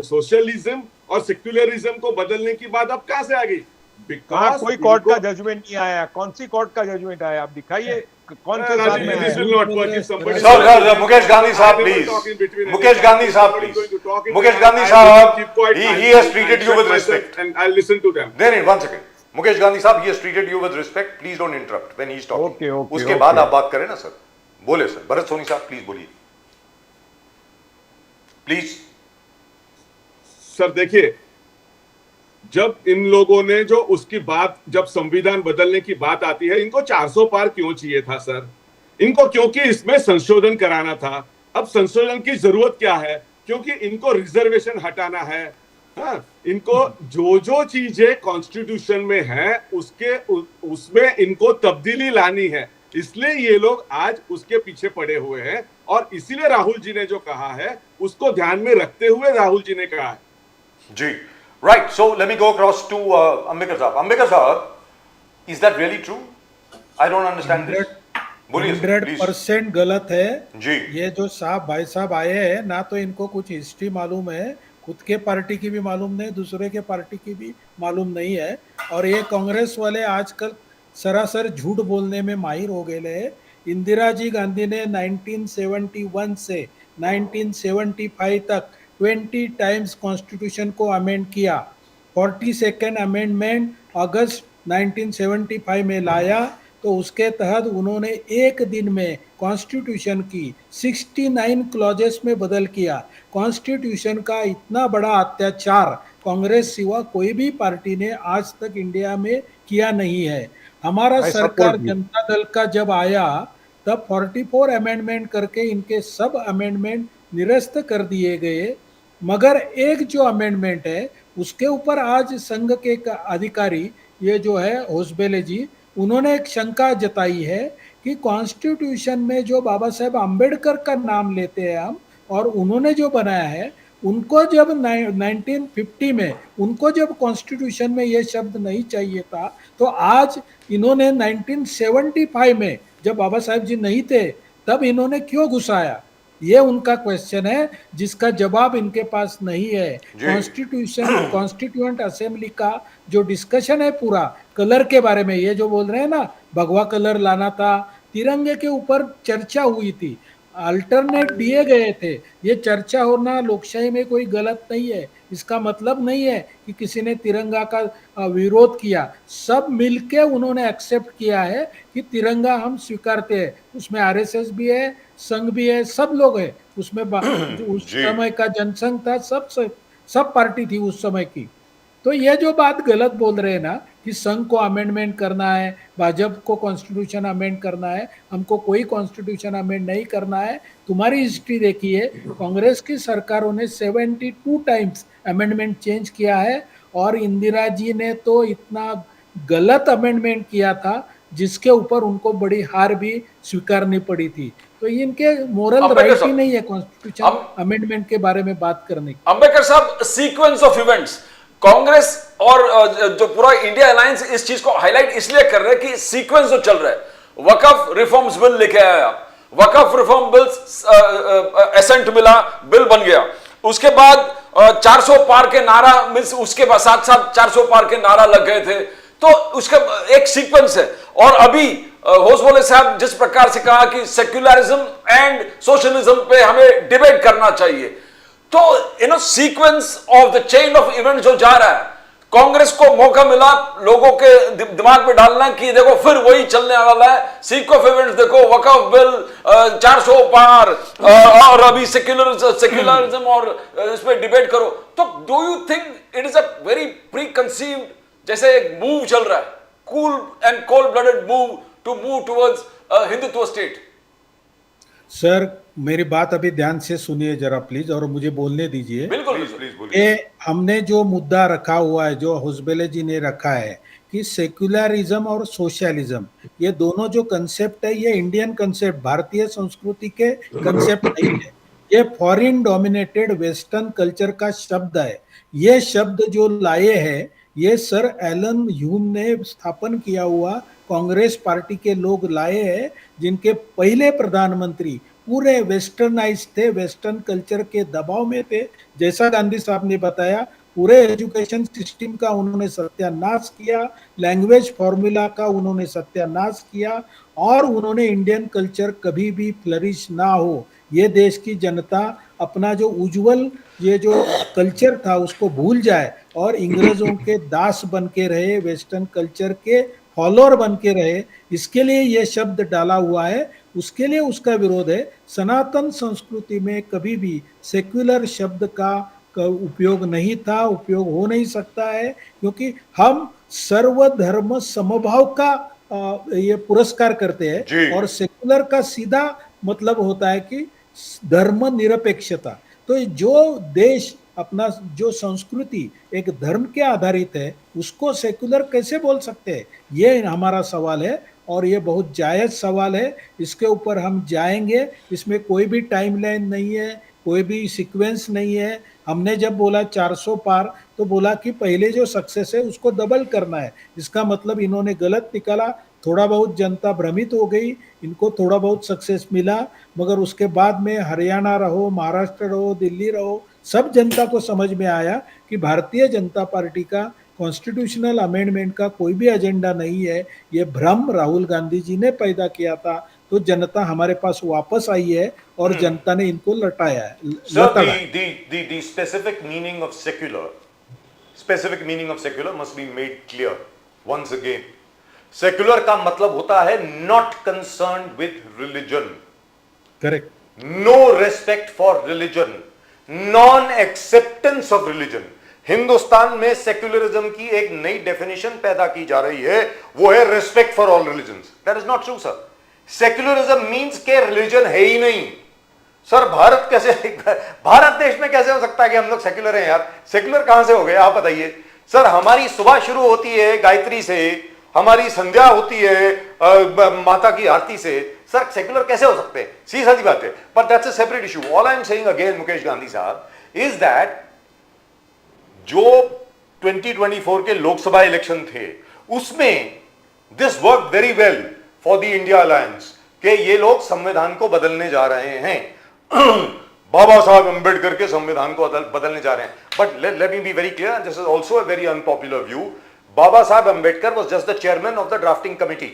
सोशलिज्म और सेक्युलरिज्म को बदलने की बात अब कहां से आ गई? कहा कोई कोर्ट का जजमेंट नहीं आया। कौन सी कोर्ट का जजमेंट आया? आप दिखाइए कौन से साल में This will आया? not work if somebody- sir Mukesh Gandhi साहब I never please, talk in between Mukesh anything. Gandhi साहब Somebody is going to talk please, in Mukesh between. Gandhi I will साहब, keep quiet. he has treated you with respect. And I'll listen to them. नहीं 1 second, Mukesh Gandhi साहब, he has treated you with respect, please don't interrupt when he is talking। Okay, okay, उसके okay. बाद आप बात करें ना sir. बोले sir, Bharat Soni साहब प्लीज बोलिए, प्लीज। सर देखिए, जब इन लोगों ने जो उसकी बात, जब संविधान बदलने की बात आती है, इनको 400 पार क्यों चाहिए था सर? इनको क्योंकि इसमें संशोधन कराना था। अब संशोधन की जरूरत क्या है? क्योंकि इनको रिजर्वेशन हटाना है। हाँ, इनको जो चीजें कॉन्स्टिट्यूशन में है उसमें इनको तब्दीली लानी है। इसलिए ये लोग आज उसके पीछे पड़े हुए हैं, और इसीलिए राहुल जी ने जो कहा है उसको ध्यान में रखते हुए राहुल जी ने कहा है। जी right. So let me go across to Ambedkar sahab. Ambedkar sahab, is that really true? I don't understand this. बोलिए 100% गलत है जी। ये जो भाई साहब आए हैं ना, तो इनको कुछ हिस्ट्री मालूम है, खुद के पार्टी की भी मालूम नहीं, दूसरे के पार्टी की भी मालूम नहीं है। और ये कांग्रेस वाले आजकल सरासर झूठ बोलने में माहिर हो गए हैं। इंदिरा जी गांधी ने 1971 से 1975 तक 20 टाइम्स कॉन्स्टिट्यूशन को अमेंड किया। 42nd अमेंडमेंट अगस्त 1975 में लाया, तो उसके तहत उन्होंने एक दिन में कॉन्स्टिट्यूशन की 69 क्लॉजेस में बदल किया। कॉन्स्टिट्यूशन का इतना बड़ा अत्याचार कांग्रेस सिवा कोई भी पार्टी ने आज तक इंडिया में किया नहीं है। हमारा सरकार जनता दल का जब आया तब 44 अमेंडमेंट करके इनके सब अमेंडमेंट निरस्त कर दिए गए, मगर एक जो अमेंडमेंट है उसके ऊपर आज संघ के अधिकारी, ये जो है होसबेले जी, उन्होंने एक शंका जताई है कि कॉन्स्टिट्यूशन में जो बाबा साहेब अम्बेडकर का नाम लेते हैं हम, और उन्होंने जो बनाया है, उनको जब 1950 में उनको जब कॉन्स्टिट्यूशन में ये शब्द नहीं चाहिए था, तो आज इन्होंने 1975 में जब बाबा साहेब जी नहीं थे तब इन्होंने क्यों घुसाया? ये उनका क्वेश्चन है जिसका जवाब इनके पास नहीं है। जी। कॉन्स्टिट्यूएंट असेंबली का जो डिस्कशन है पूरा कलर के बारे में, ये जो बोल रहे हैं ना भगवा कलर लाना था, तिरंगे के ऊपर चर्चा हुई थी, अल्टरनेट दिए गए थे। ये चर्चा होना लोकशाही में कोई गलत नहीं है, इसका मतलब नहीं है कि किसी ने तिरंगा का विरोध किया। सब मिलके उन्होंने एक्सेप्ट किया है कि तिरंगा हम स्वीकारते हैं। उसमें आरएसएस भी है, संघ भी है, सब लोग हैं उसमें। जो उस जी। समय का जनसंघ था, सब पार्टी थी उस समय की। तो ये जो बात गलत बोल रहे हैं ना कि संघ को अमेंडमेंट करना है, भाजपा को कॉन्स्टिट्यूशन अमेंड करना है, हमको कोई कॉन्स्टिट्यूशन अमेंड नहीं करना है। तुम्हारी हिस्ट्री देखिए, कांग्रेस की सरकारों ने 72 टाइम्स अमेंडमेंट चेंज किया है, और इंदिरा जी ने तो इतना गलत अमेंडमेंट किया था जिसके ऊपर उनको बड़ी हार भी स्वीकारनी पड़ी थी। तो इनके मोरल अंबेडकर राइट ही साहब, नहीं है कॉन्स्टिट्यूशन अमेंडमेंट के बारे में बात करने की। अंबेडकर साहब, सीक्वेंस ऑफ इवेंट्स, कांग्रेस और जो पूरा इंडिया अलायंस इस चीज को हाईलाइट इसलिए कर रहे हैं कि सीक्वेंस जो चल रहा है, वकफ रिफॉर्म्स बिल लेके आए आप, वकफ रिफॉर्म बिल एसेंट मिला, बिल बन गया, उसके बाद 400 पार के नारा मींस उसके बाद साथ साथ 400 पार के नारा लग गए थे, तो उसका एक सीक्वेंस है। और अभी होसबोले साहब जिस प्रकार से कहा कि सेक्युलरिज्म एंड सोशलिज्म पे हमें डिबेट करना चाहिए, तो sequence of the chain of event जो जा रहा है, कांग्रेस को मौका मिला लोगों के दिमाग में डालना कि देखो फिर वही चलने वाला है, सीक्वेंस ऑफ इवेंट्स देखो, वकफ बिल 400 पार और अभी सेक्युलरिज्म और इस पे डिबेट करो। तो do you think it is a very preconceived, जैसे एक मूव चल रहा है, cool and cold blooded move to move towards Hindutva state? Sir मेरी बात अभी ध्यान से सुनिए जरा प्लीज, और मुझे बोलने दीजिए। बिल्कुल प्लीज बिल्कुल। प्लीज बोलिए। ये हमने जो मुद्दा रखा हुआ है, जो होसबेले जी ने रखा है कि सेक्युलरिज्म और सोशलिज्म, ये दोनों जो कंसेप्ट है, ये इंडियन कंसेप्ट, भारतीय संस्कृति के कंसेप्ट नहीं है। ये फॉरेन डोमिनेटेड वेस्टर्न कल्चर का शब्द है। ये शब्द जो लाए हैं, ये सर एलन ह्यूम ने स्थापन किया हुआ कांग्रेस पार्टी के लोग लाए हैं, जिनके पहले प्रधानमंत्री पूरे वेस्टर्नाइज थे, वेस्टर्न कल्चर के दबाव में थे। जैसा गांधी साहब ने बताया, पूरे एजुकेशन सिस्टम का उन्होंने सत्यानाश किया, लैंग्वेज फॉर्मूला का उन्होंने सत्यानाश किया, और उन्होंने इंडियन कल्चर कभी भी फ्लरिश ना हो, ये देश की जनता अपना जो उज्जवल ये जो कल्चर था उसको भूल जाए और अंग्रेजों के दास बन के रहे, वेस्टर्न कल्चर के फॉलोअर बन के रहे, इसके लिए ये शब्द डाला हुआ है, उसके लिए उसका विरोध है। सनातन संस्कृति में कभी भी सेक्युलर शब्द का उपयोग नहीं था, उपयोग हो नहीं सकता है, क्योंकि हम सर्वधर्म समभाव का ये पुरस्कार करते जी। हैं, और सेक्युलर का सीधा मतलब होता है कि धर्म निरपेक्षता। तो जो देश अपना जो संस्कृति एक धर्म के आधारित है, उसको सेक्युलर कैसे बोल सकते हैं? ये हमारा सवाल है, और ये बहुत जायज सवाल है। इसके ऊपर हम जाएंगे, इसमें कोई भी टाइमलाइन नहीं है, कोई भी सीक्वेंस नहीं है। हमने जब बोला 400 पार, तो बोला कि पहले जो सक्सेस है उसको डबल करना है। इसका मतलब इन्होंने गलत निकाला, थोड़ा बहुत जनता भ्रमित हो गई, इनको थोड़ा बहुत सक्सेस मिला, मगर उसके बाद में हरियाणा रहो, महाराष्ट्र रहो, दिल्ली रहो, सब जनता को समझ में आया कि भारतीय जनता पार्टी का कॉन्स्टिट्यूशनल अमेंडमेंट का कोई भी एजेंडा नहीं है। ये भ्रम राहुल गांधी जी ने पैदा किया था, तो जनता हमारे पास वापस आई है और जनता ने इनको लटाया है। Sir, लताड़ा है। the specific meaning of secular must be made clear once again. Secular का मतलब होता है not concerned with religion, correct, no respect for religion, non acceptance of religion. Hindustan में सेक्युलरिज्म की एक नई डेफिनेशन पैदा की जा रही है, वो है respect for all religions. That is not true sir. Secularism means के रिलीजन है ही नहीं सर। भारत कैसे, भारत देश में कैसे हो सकता है कि हम लोग सेक्युलर हैं यार? सेक्युलर कहां से हो गए आप बताइए सर। हमारी सुबह शुरू होती है गायत्री से, हमारी संध्या होती है माता की आरती से। सर सेक्युलर कैसे हो सकते हैं? सीधी सादी बात है, but that's a separate issue. All I am saying again Mukesh Gandhi साहब इज दैट जो 2024 के लोकसभा इलेक्शन थे उसमें this work very well for the India alliance के ये लोग संविधान को बदलने जा रहे हैं। बाबा साहब अंबेडकर के संविधान को बदलने जा रहे हैं. But let me be very clear, this is also a very unpopular view. बाबा साहब Ambedkar was just the chairman of the drafting committee.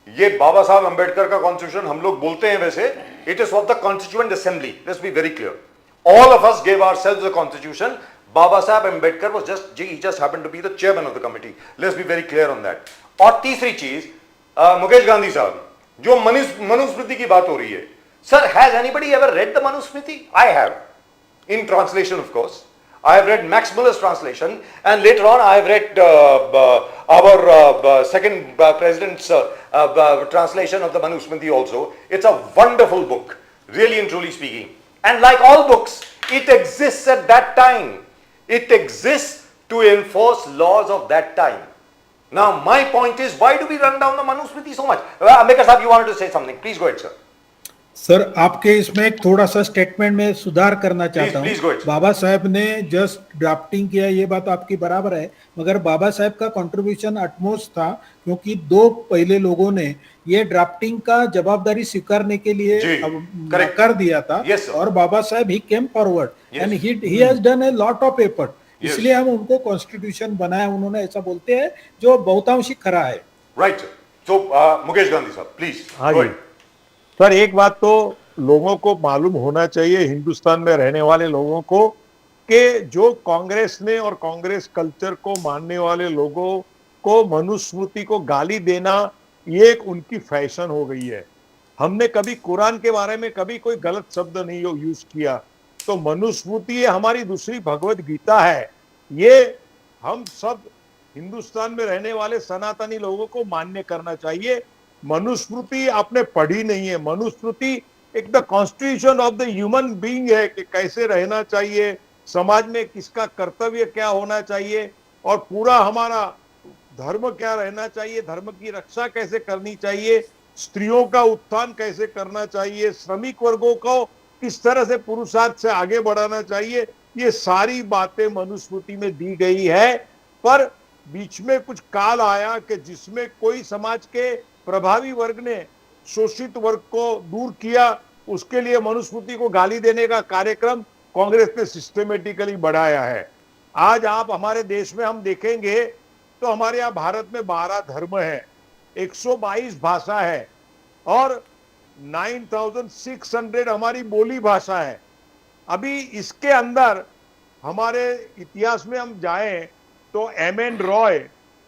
ये बाबा साहब अंबेडकर का कॉन्स्टिट्यूशन हम लोग बोलते हैं वैसे, it is of the constituent assembly. Let's be very clear. All of us gave ourselves the constitution. Baba Saheb Ambedkar was he just happened to be the chairman of the committee. Let's be very clear on that. और तीसरी चीज, मुकेश गांधी साहब, जो मनुस्मृति की बात हो रही है, sir, has anybody ever read the Manusmriti? I have, in translation of course. I have read Max Muller's translation, and later on I have read our second president's translation of the Manusmriti also. It's a wonderful book, really and truly speaking. And like all books, it exists at that time. It exists to enforce laws of that time. Now, my point is, why do we run down the Manusmriti so much? Ambedkar Sahib, you wanted to say something. Please go ahead, sir. Sir, आपके इसमें एक थोड़ा सा statement में सुधार करना चाहता Please go हूँ. ahead. बाबा साहब ने जस्ट ड्राफ्टिंग किया, ये बात आपकी बराबर है, मगर बाबा साहब का कंट्रीब्यूशन अटमोस्ट था, क्योंकि दो पहले लोगों ने ये ड्राफ्टिंग का जवाबदारी स्वीकारने के लिए जी, correct. कर दिया था. Yes, sir. और बाबा साहब ही came forward and he has done a lot of effort. Yes. इसलिए हम उनको कॉन्स्टिट्यूशन बनाया, उन्होंने ऐसा बोलते हैं, जो बहुतांशी खरा है. Right, sir. So, Mukesh Gandhi sahab, please. हाँ Go जी. ahead. सर, एक बात तो लोगों को मालूम होना चाहिए, हिंदुस्तान में रहने वाले लोगों को, कि जो कांग्रेस ने और कांग्रेस कल्चर को मानने वाले लोगों को मनुस्मृति को गाली देना, ये एक उनकी फैशन हो गई है. हमने कभी कुरान के बारे में कभी कोई गलत शब्द नहीं यूज किया. तो मनुस्मृति ये हमारी दूसरी भगवत गीता है. ये हम सब हिंदुस्तान में रहने वाले सनातनी लोगों को मान्य करना चाहिए. मनुस्मृति आपने पढ़ी नहीं है. मनुस्मृति एक the constitution of the human being है, कि कैसे रहना चाहिए, समाज में किसका कर्तव्य क्या होना चाहिए, और पूरा हमारा धर्म क्या रहना चाहिए, धर्म की रक्षा कैसे करनी चाहिए, स्त्रियों का उत्थान कैसे करना चाहिए, श्रमिक वर्गों को किस तरह से पुरुषार्थ से आगे बढ़ाना चाहिए. ये सारी बातें मनुस्मृति में दी गई है. पर बीच में कुछ काल आया कि जिसमें कोई समाज के प्रभावी वर्ग ने शोषित वर्ग को दूर किया, उसके लिए मनुस्मृति को गाली देने का कार्यक्रम कांग्रेस ने सिस्टमेटिकली बढ़ाया है. आज आप हमारे देश में हम देखेंगे तो हमारे यहाँ भारत में 12 धर्म है, 122 भाषा है, और 9600 हमारी बोली भाषा है. अभी इसके अंदर हमारे इतिहास में हम जाएं तो एम.एन. रॉय,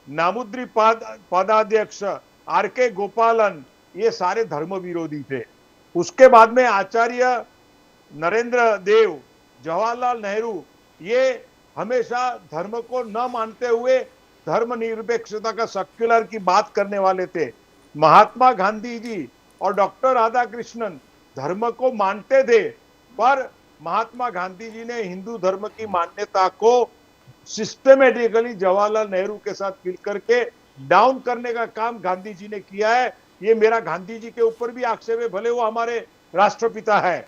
नामुद्री पदाध्यक्ष, आर.के. गोपालन, ये सारे धर्म विरोधी थे. उसके बाद में आचार्य नरेंद्र देव, जवाहरलाल नेहरू, ये हमेशा धर्म को न मानते हुए धर्मनिरपेक्षता का सेक्युलर की बात करने वाले थे. महात्मा गांधी जी और डॉक्टर राधाकृष्णन धर्म को मानते थे, पर महात्मा गांधी जी ने हिंदू धर्म की मान्यता को सिस्टमेटिकली जवाहरलाल नेहरू के साथ मिलकर के डाउन करने का काम गांधी जी ने किया है. ये मेरा गांधी जी के ऊपर भी आक्षेप है, भले वो हमारे राष्ट्रपिता है.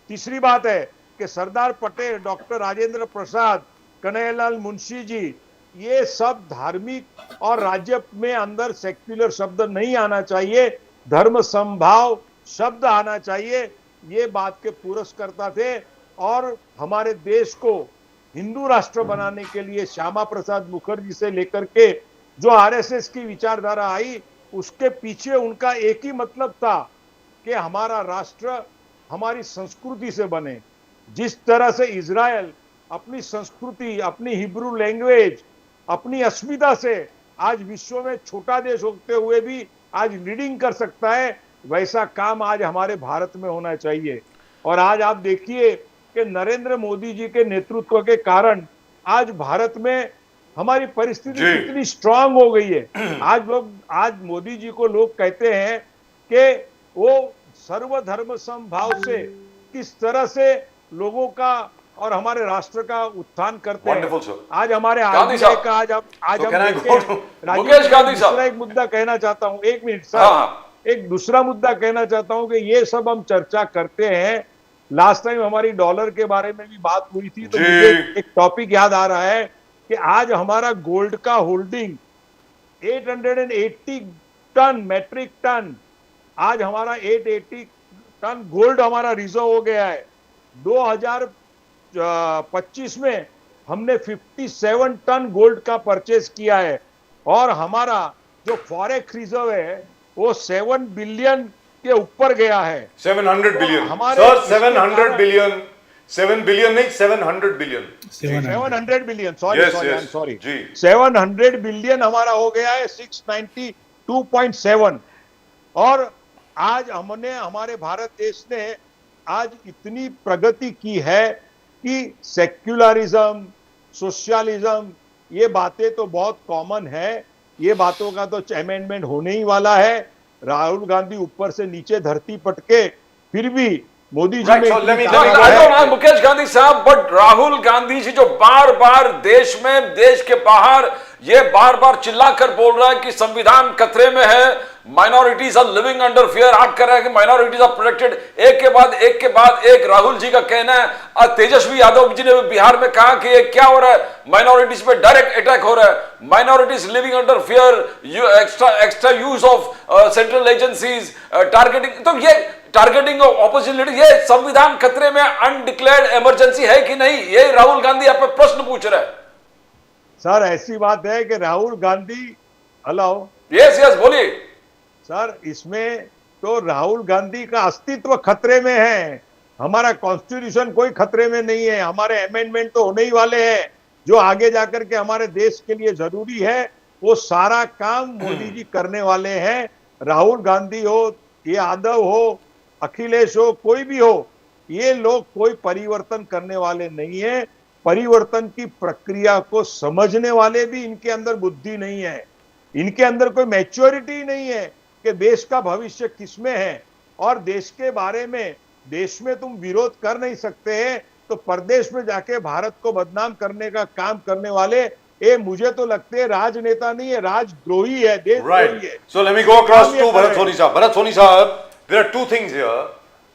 तीसरी बात है कि सरदार पटेल, डॉक्टर राजेंद्र प्रसाद, कन्हैयालाल मुंशी जी, ये सब धार्मिक और राज्य में अंदर सेक्युलर शब्द नहीं आना चाहिए, धर्म समभाव शब्द आना चाहिए. ये बात के पुरस्कर्ता थे. और हमारे देश को हिंदू राष्ट्र बनाने के लिए श्यामा प्रसाद मुखर्जी से लेकर के जो आरएसएस की विचारधारा आई, उसके पीछे उनका एक ही मतलब था कि हमारा राष्ट्र हमारी संस्कृति से बने. जिस तरह से इजराइल अपनी संस्कृति, अपनी हिब्रू लैंग्वेज, अपनी अस्मिता से आज विश्व में छोटा देश होते हुए भी आज लीडिंग कर सकता है, वैसा काम आज हमारे भारत में होना चाहिए. और आज आप देखिए कि नरेंद्र मोदी जी के नेतृत्व के कारण आज भारत में हमारी परिस्थिति कितनी स्ट्रांग हो गई है. आज मोदी जी को लोग कहते हैं कि वो सर्वधर्म समभाव से किस तरह से लोगों का और हमारे राष्ट्र का उत्थान करते हैं. आज हमारे आरबीआई का आज हम मुकेश गांधी साहब, एक मुद्दा कहना चाहता हूँ, 1 मिनट सर, एक दूसरा मुद्दा कहना चाहता हूँ कि ये सब हम चर्चा करते हैं. लास्ट टाइम हमारी डॉलर के बारे में भी बात हुई थी, तो मुझे एक टॉपिक याद आ रहा है कि आज हमारा गोल्ड का होल्डिंग 880 टन, मेट्रिक टन, आज हमारा 880 टन गोल्ड हमारा रिजर्व हो गया है। 2025 में हमने 57 टन गोल्ड का परचेज किया है और हमारा जो फॉरेक्स रिजर्व है वो 7 बिलियन के ऊपर गया है। 700 बिलियन हमारे सर, इसके 700 कारण- बिलियन, 7 बिलियन नहीं, 700 billion. 700 billion, sorry Yes, sorry, I yes, am sorry, जी। 700 बिलियन हमारा हो गया है 692.7। और आज हमने, हमारे भारत देश ने आज इतनी प्रगति की है कि सेक्युलरिज्म, सोशलिज्म, ये बातें तो बहुत कॉमन है, ये बातों का तो अमेंडमेंट होने ही वाला है। राहुल गांधी ऊपर से नीचे धरती पटके फिर भी मोदी जी Right, में so इतनी let me- ताकत I है। don't know, मुकेश गांधी साहब, बट राहुल गांधी जी जो बार बार देश में, देश के बाहर ये बार बार चिल्लाकर बोल रहा है कि संविधान खतरे में है, minorities are living under fear, आप कह रहे हैं कि माइनॉरिटीज आर प्रोटेक्टेड, एक के बाद एक राहुल जी का कहना है। तेजस्वी यादव जी ने बिहार में कहा कि ये क्या हो रहा है, माइनॉरिटीज पे डायरेक्ट अटैक हो रहा है, minorities living under fear, extra use of central agencies, targeting, तो ये टारगेटिंग ऑफ ऑपोजिशन लीडर, ये संविधान खतरे में, अनडिक्लेयर्ड इमरजेंसी है कि नहीं, ये राहुल गांधी आप पे प्रश्न पूछ रहे हैं। सर ऐसी बात है कि Rahul Gandhi, hello yes yes, बोलिए सर, इसमें तो राहुल गांधी का अस्तित्व खतरे में है, हमारा कॉन्स्टिट्यूशन कोई खतरे में नहीं है, हमारे अमेंडमेंट तो होने ही वाले हैं, जो आगे जाकर के हमारे देश के लिए जरूरी है वो सारा काम मोदी जी करने वाले हैं। राहुल गांधी हो, ये यादव हो, अखिलेश हो, कोई भी हो, ये लोग कोई परिवर्तन करने वाले नहीं है। परिवर्तन की प्रक्रिया को समझने वाले भी इनके अंदर बुद्धि नहीं है, इनके अंदर कोई मैच्योरिटी नहीं है कि देश का भविष्य किसमें है, और देश के बारे में, देश में तुम विरोध कर नहीं सकते हैं तो प्रदेश में जाके भारत को बदनाम करने का काम करने वाले, ये मुझे तो लगते हैं राजनेता नहीं है, राजद्रोही है, देशद्रोही Right. है। So let me go across काम ये to कर Bharat रहे हैं। Soni Saab. Bharat Soni Saab, there are two things here.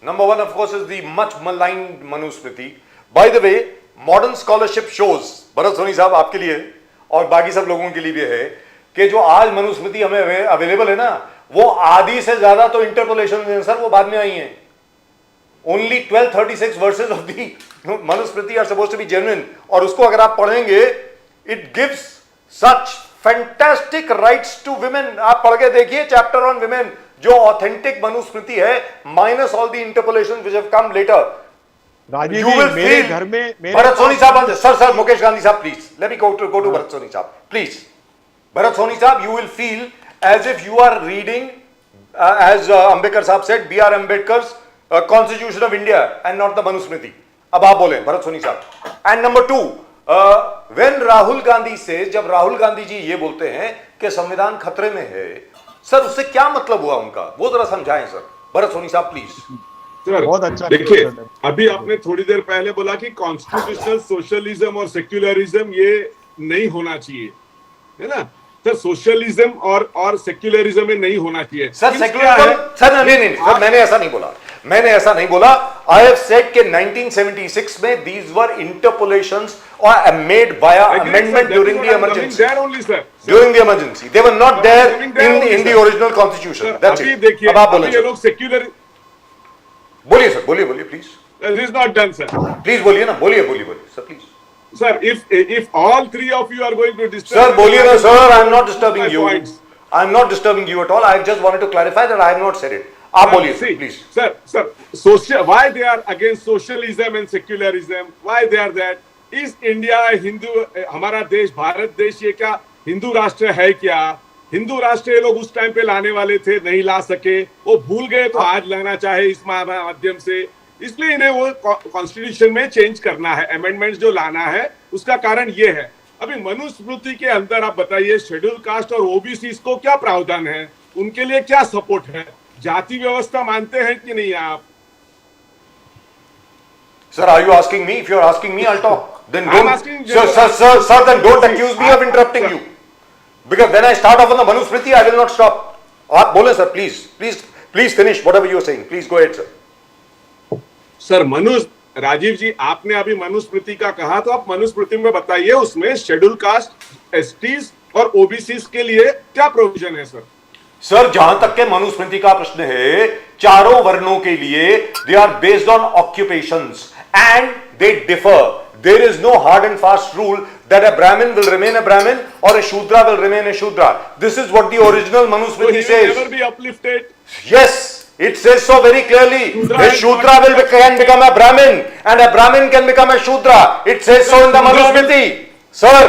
Number one, of course, is the much maligned Manusmriti. By the way, modern scholarship shows, Bharat Soni Saab आपके लिए और बाकी सब लोगों के लिए भी है कि जो आज मनुस्मृति हमें अवेलेबल है ना, वो आधी से ज्यादा तो इंटरपोलेशन है सर, वो बाद में आई हैं। Only 1236 verses of the Manusmriti are supposed to be genuine, और उसको अगर आप पढ़ेंगे, it gives such fantastic rights to women. आप पढ़ के देखिए चैप्टर ऑन women, जो ऑथेंटिक मनुस्मृति है, minus all the interpolation which have come later. Rajiv You ji, will मेरे feel, घर में Bharat Soni sahab, sir Mukesh Gandhi sahab, please let me go to Bharat Soni साहब, please. Bharat Soni साहब, you will feel as if you are reading, as Ambedkar साहब said, B.R. Ambedkar's Constitution of India and not the Manusmriti. अब आप बोले भरत सोनी साहब। And number two, when Rahul Gandhi से, जब राहुल गांधी जी ये बोलते हैं कि संविधान खतरे में है, सर उससे क्या मतलब हुआ उनका, वो जरा समझाएं सर। भरत सोनी साहब प्लीज। सर बहुत अच्छा देखिए, क्वेश्चन है। अभी आपने थोड़ी देर पहले बोला कि कॉन्स्टिट्यूशनल सोशलिज्म और सेक्युलरिज्म ये नहीं होना चाहिए, है ना सर। सोशलिज्म और सेक्युलरिज्म में नहीं होना चाहिए सर Means क्या सेक्युलरिज्म, है? सर नहीं सर, मैंने ऐसा नहीं बोला, मैंने ऐसा नहीं बोला। आई हैव सेड कि 1976 में दीज वर इंटरपोलेशंस और made via Agreed, sir. Amendment That is during what the I'm coming emergency, there only, sir. During the emergency they were not there coming there in only, the sir. Original constitution. Sir, that's अभी it. देखिए, अब आप अभी बोलें ये sir, लोग secular, बोलिए sir, बोलिए बोलिए please, this is not done sir. Please बोलिए ना, बोलिए बोलिए बोलिए sir please. Sir, if all three of you are going to disturb, Sir, बोलिए ना sir, I am not disturbing my you. points. I am not disturbing you at all. I just wanted to clarify that I have not said it. आप बोलिए See, please. sir, social. Why they are against socialism and secularism? Why they are that? Is India Hindu, हमारा देश, भारत देश, ये क्या हिंदू राष्ट्र है क्या? हिंदू राष्ट्र ये लोग उस टाइम पे लाने वाले थे, नहीं ला सके, वो भूल गए, तो आज लाना चाहे इस माध्यम से, इसलिए इन्हें वो कॉन्स्टिट्यूशन में चेंज करना है, अमेंडमेंट्स जो लाना है, उसका कारण ये है। अभी मनुस्मृति के अंदर आप बताइए, शेड्यूल कास्ट और ओबीसी को क्या प्रावधान है, उनके लिए क्या सपोर्ट है? जाति व्यवस्था मानते हैं कि नहीं आप? Sir, are you asking me? If you are asking me, I'll talk. Then I'm don't, asking sir, then don't accuse me of interrupting you. Because when I start off on the Manusmriti, I will not stop. आप बोले sir, please finish whatever you are saying. Please go ahead, sir. Sir Rajiv ji, आपने अभी मनुस्मृति का कहा, तो आप मनुस्मृति में बताइए, उसमें शेड्यूल कास्ट, एसटीज और ओबीसी के लिए क्या प्रोविजन है सर? सर जहां तक के मनुस्मृति का प्रश्न है, चारों वर्णों के लिए they are based on occupations and they differ. There is no hard and fast rule that a Brahmin will remain a Brahmin or a Shudra will remain a Shudra. This is what the original So Manusmriti he will says. never be uplifted. Yes, it says so very clearly. Shudra A Shudra can become a Brahmin and a Brahmin can become a Shudra. It says so in the Manusmriti. Sir,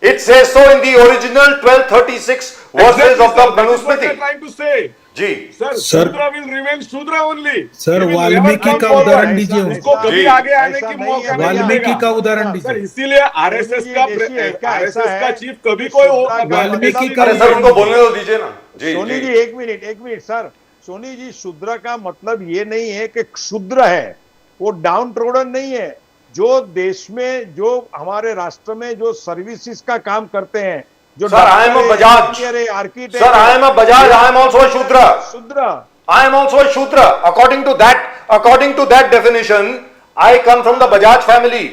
it says so in the original 1236 verses Exactly, of the sir. That is what Manusmriti. they're trying to say. जी. Sir, Sir. Shudra will remain Shudra only. Sir, He will Valmiki never come का forward. उदाहरण दीजिए उसको उसको. कभी जी. आगे आने ऐसा की नहीं मौका है, नहीं वाल्मीकि मिलेगा। का उदाहरण सर दीजिए. इसीलिए आरएसएस का देखिए, क्या ऐसा आरएसएस का है चीफ कभी कि कोई शुद्रा का वाल्मीकि का अरे सर उनको बोलने तो दीजिए ना. जी सोनी जी. जी एक मिनट सर, सोनी जी शूद्र का मतलब ये नहीं है कि क्षुद्र है, वो डाउन ट्रोडन नहीं है. जो देश में, जो हमारे राष्ट्र में जो सर्विसेज का काम करते हैं, जो Sir, I am a Bajaj. Architect, Sir, I am a Bajaj. I am also a Shudra. शूद्र. I am also a Shudra. According to that definition, I come from the Bajaj family.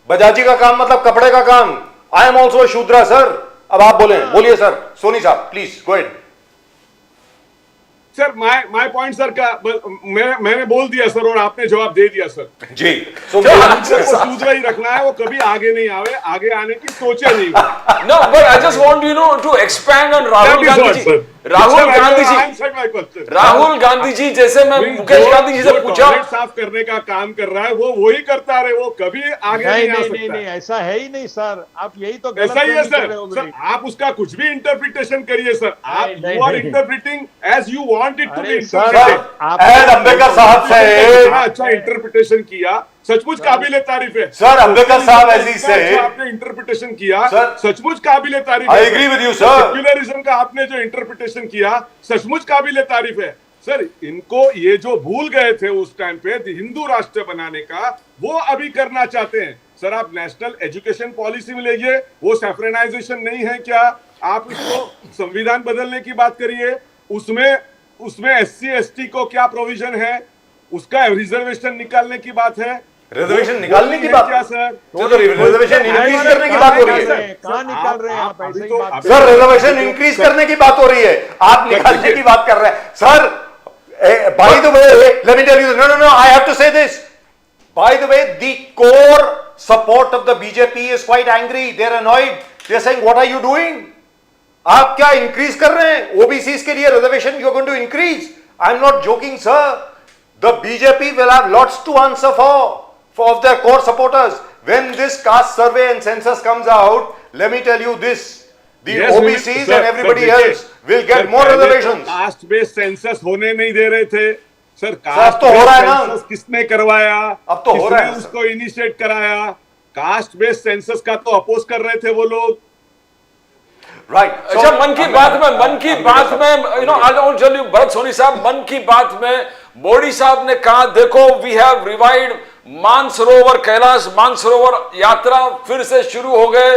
बजाजी का काम मतलब कपड़े का काम. I am also a Shudra, sir. अब आप बोलिए सर. सोनी साहब, please go ahead. Sir my point sir का मैंने बोल दिया सर और आपने जवाब दे दिया सर. जी. So मुझे वो सूझ ही रखना है, वो कभी आगे नहीं आवे, आगे आने की सोचे नहीं. No, but I just want to expand on Rahul That is Gandhi what, ji. sir. Rahul Sir, I Gandhi ji. answered my question. Rahul Gandhi ji जैसे मैं मुकेश गांधी जी से जो पूछा. टॉयलेट साफ करने का काम कर रहा है वो वही करता रहे, वो कभी आगे नहीं आ सकता. नहीं, ऐसा है ही नहीं सर. आप यही तो गलत ऐसा ही है फहमी कर सर. रहे हो सर मेरी. आप उसका कुछ भी इंटरप्रिटेशन करिए सर. आप नहीं, यू आर नहीं. Interpreting as you want it to be अरे sir, interpreted. And Ambedkar sahab से इतना अच्छा इंटरप्रिटेशन किया, सचमुच काबिले तारीफ है. सर, अंबेडकर साहब as he इतना said- अच्छा आपने इंटरप्रिटेशन किया, सर, सचमुच काबिले तारीफ I है. agree with you, sir. Secularism का आपने जो इंटरप्रिटेशन किया, सचमुच काबिले तारीफ है. सर इनको ये जो भूल गए थे उस टाइम पे हिंदू राष्ट्र बनाने का, वो अभी करना चाहते हैं. सर आप नेशनल एजुकेशन पॉलिसी में लेंगे, वो सैफ्रनाइजेशन नहीं है क्या? आप इसको संविधान बदलने की बात करिए, उसमें एससी एसटी को क्या प्रोविजन है, उसका रिजर्वेशन निकालने की बात है. रिजर्वेशन निकालने की वो बात क्या सर? तो रिजर्वेशन इंक्रीज करने की बात हो रही है. कहाँ निकाल रहे हैं आप? ऐसे ही बात कर सर रिजर्वेशन इंक्रीज करने की बात हो रही है, आप निकालने की बात कर रहे हैं. Sir by the way let me tell you, no I have to say this. By the way the core support of the BJP is quite angry. They are annoyed. They are saying what are you doing? आप क्या increase कर रहे हैं? OBCs के लिए reservation you are going to increase. I am not joking sir. The BJP will have lots to answer for of their core supporters. When this caste survey and census comes out, let me tell you this, the Yes, OBCs sir, and everybody sir, else will get sir, more पहले तो reservations. Caste based census होने नहीं दे रहे थे sir. अब cast तो हो रहा है ना. सेंसस किसने करवाया? अब तो हो रहा है, किसने सर. उसको इनिशिएट कराया? कास्ट बेस्ड सेंसस का तो अपोज कर रहे थे वो लोग. Right. अच्छा मन की बात में you no I don't tell you Bharat Soni sahab, Mann Ki Baat में मोदी साहब ने कहा देखो we have revived Mansarovar, Kailash Mansarovar Yatra फिर से शुरू हो गए.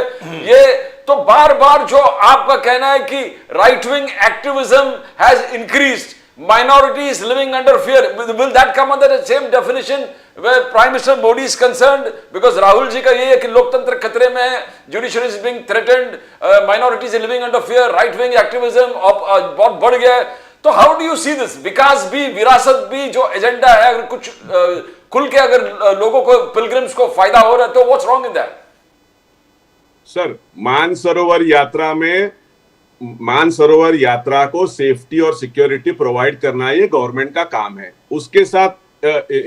ये तो बार बार जो आपका कहना है कि right wing activism has increased, minorities living under fear, will that come under the same definition where Prime Minister Modi is concerned? Because Rahul ji का ये है कि लोकतंत्र खतरे में है, judiciary is being threatened, minorities are living under fear, right wing activism बहुत बढ़ गया है. तो how do you see this? विकास भी, विरासत भी जो एजेंडा है, अगर कुछ खुल के अगर लोगों को, पिलग्रिम्स को फायदा हो रहा है, तो what's wrong in that? Sir Mansarovar यात्रा को सेफ्टी और सिक्योरिटी प्रोवाइड करना ये गवर्नमेंट का काम है. उसके साथ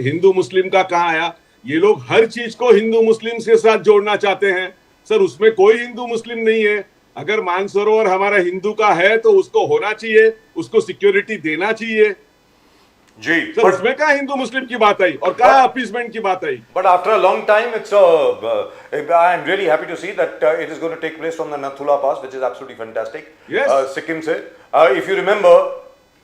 हिंदू मुस्लिम का कहाँ आया? ये लोग हर चीज को हिंदू मुस्लिम के साथ जोड़ना चाहते हैं. सर उसमें कोई हिंदू मुस्लिम नहीं है. अगर मानसरोवर हमारा हिंदू का है तो उसको होना चाहिए, उसको सिक्योरिटी देना चाहिए. जी. सर उसमें कहाँ हिंदू मुस्लिम की बात आई और कहाँ अपीसमेंट की बात आई? But after a long time, I am really happy to see that it is going to take place from the Nathula Pass, which is absolutely fantastic. Yes. Sikkim se. If you remember,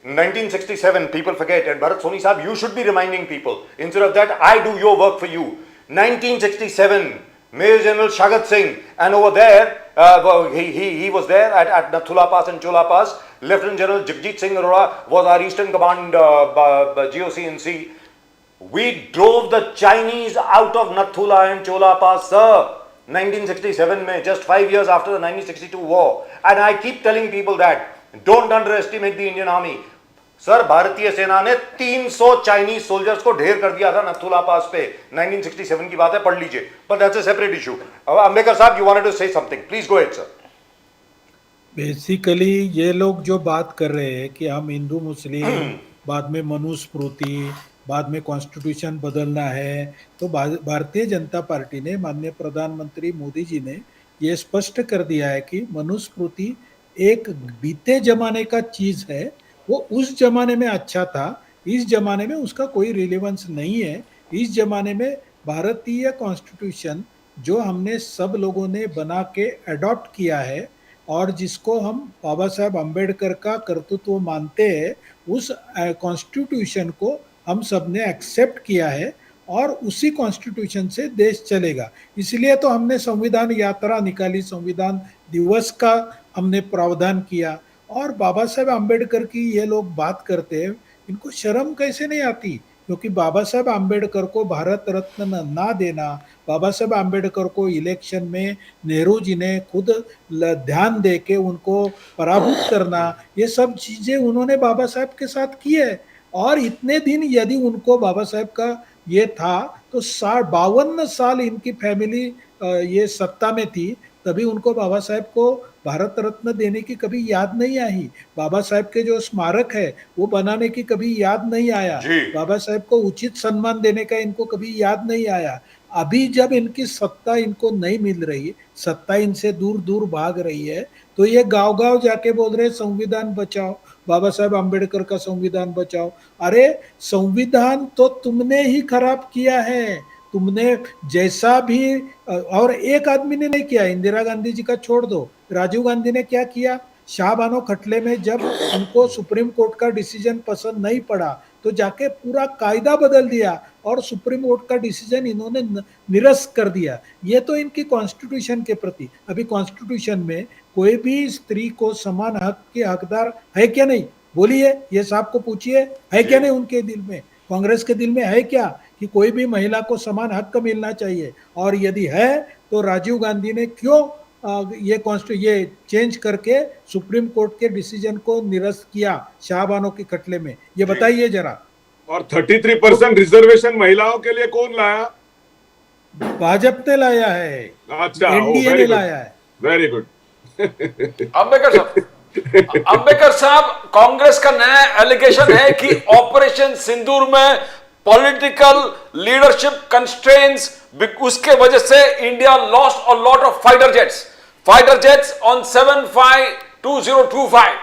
1967, people forget, and Bharat Soni Sahab, you should be reminding people. Instead of that, I do your work for you. 1967, Major General Shagat Singh, and over there, he was there at Nathula Pass and Chola Pass. Lieutenant General Jagjit Singh Arora was our Eastern Command GOC&C. We drove the Chinese out of Nathula and Chola Pass, sir. 1967 में, just 5 years after the 1962 war. And I keep telling people that don't under estimate the Indian army. Sir, भारतीय सेना ने 300 Chinese soldiers को ढेर कर दिया था नथुला पास पे, 1967 की बात है, पढ़ लीजिए, but that's a separate issue. Ambedkar sahab, you wanted to say something, please go ahead sir. Basically ये लोग जो बात कर रहे हैं कि हम हिंदू मुस्लिम, बाद में मनुस्मृति, बाद में कॉन्स्टिट्यूशन बदलना है, तो भारतीय जनता पार्टी ने, माननीय प्रधानमंत्री मोदी जी ने ये स्पष्ट कर दिया है कि मनुस्मृति एक बीते जमाने का चीज है, वो उस जमाने में अच्छा था, इस जमाने में उसका कोई रिलेवेंस नहीं है। इस जमाने में भारतीय कॉन्स्टिट्यूशन जो हमने सब लोगों ने बना के अडॉप्ट किया है और जिसको हम बाबा साहब अम्बेडकर का कर्तृत्व मानते हैं, उस कॉन्स्टिट्यूशन को हम सब ने एक्सेप्ट किया है और उसी कॉन्स्टिट्यूशन से देश चलेगा। इसलिए तो हमने संविधान यात्रा निकाली, संविधान दिवस का हमने प्रावधान किया। और बाबा साहब अम्बेडकर की ये लोग बात करते हैं, इनको शर्म कैसे नहीं आती? क्योंकि बाबा साहब अम्बेडकर को भारत रत्न ना देना, बाबा साहब अम्बेडकर को इलेक्शन में नेहरू जी ने खुद ध्यान दे के उनको पराभूत करना, ये सब चीजें उन्होंने बाबा साहब के साथ की है। और इतने दिन यदि उनको बाबा साहब का ये था तो 52 साल इनकी फैमिली ये सत्ता में थी, तभी उनको बाबा साहब को भारत रत्न देने की कभी याद नहीं आई। बाबा साहब के जो स्मारक है वो बनाने की कभी याद नहीं आया। जी। बाबा साहब को उचित सम्मान देने का इनको कभी याद नहीं आया। अभी जब इनकी सत्ता इनको नहीं मिल रही, सत्ता इनसे दूर दूर भाग रही है, तो ये गांव गांव जाके बोल रहे संविधान बचाओ, बाबा साहब अम्बेडकर का संविधान बचाओ। अरे संविधान तो तुमने ही खराब किया है, तुमने जैसा भी और एक आदमी ने नहीं किया, इंदिरा गांधी जी का छोड़ दो, राजीव गांधी ने क्या किया? शाहबानो खटले में जब उनको सुप्रीम कोर्ट का डिसीजन पसंद नहीं पड़ा तो जाके पूरा कायदा बदल दिया और सुप्रीम कोर्ट का डिसीजन इन्होंने निरस्त कर दिया। ये तो इनकी कॉन्स्टिट्यूशन के प्रति, अभी कॉन्स्टिट्यूशन में कोई भी स्त्री को समान हक के हकदार है क्या? नहीं, बोलिए, ये साहब को पूछिए, है क्या नहीं उनके दिल में? कांग्रेस के दिल में है क्या कि कोई भी महिला को समान हक मिलना चाहिए? और यदि है तो राजीव गांधी ने क्यों ये चेंज करके सुप्रीम कोर्ट के डिसीजन को निरस्त किया शाहबानो की खटले में? ये बताइए जरा। और 33% रिजर्वेशन महिलाओं के लिए कौन लाया? भाजपा ने लाया है, अच्छा, एनडीए ने लाया है। Very good. अंबेडकर साहब, कांग्रेस का नया एलिगेशन है कि ऑपरेशन सिंदूर में पॉलिटिकल लीडरशिप कंस्ट्रेंट्स, उसके वजह से India lost a lot of fighter jets on 752025।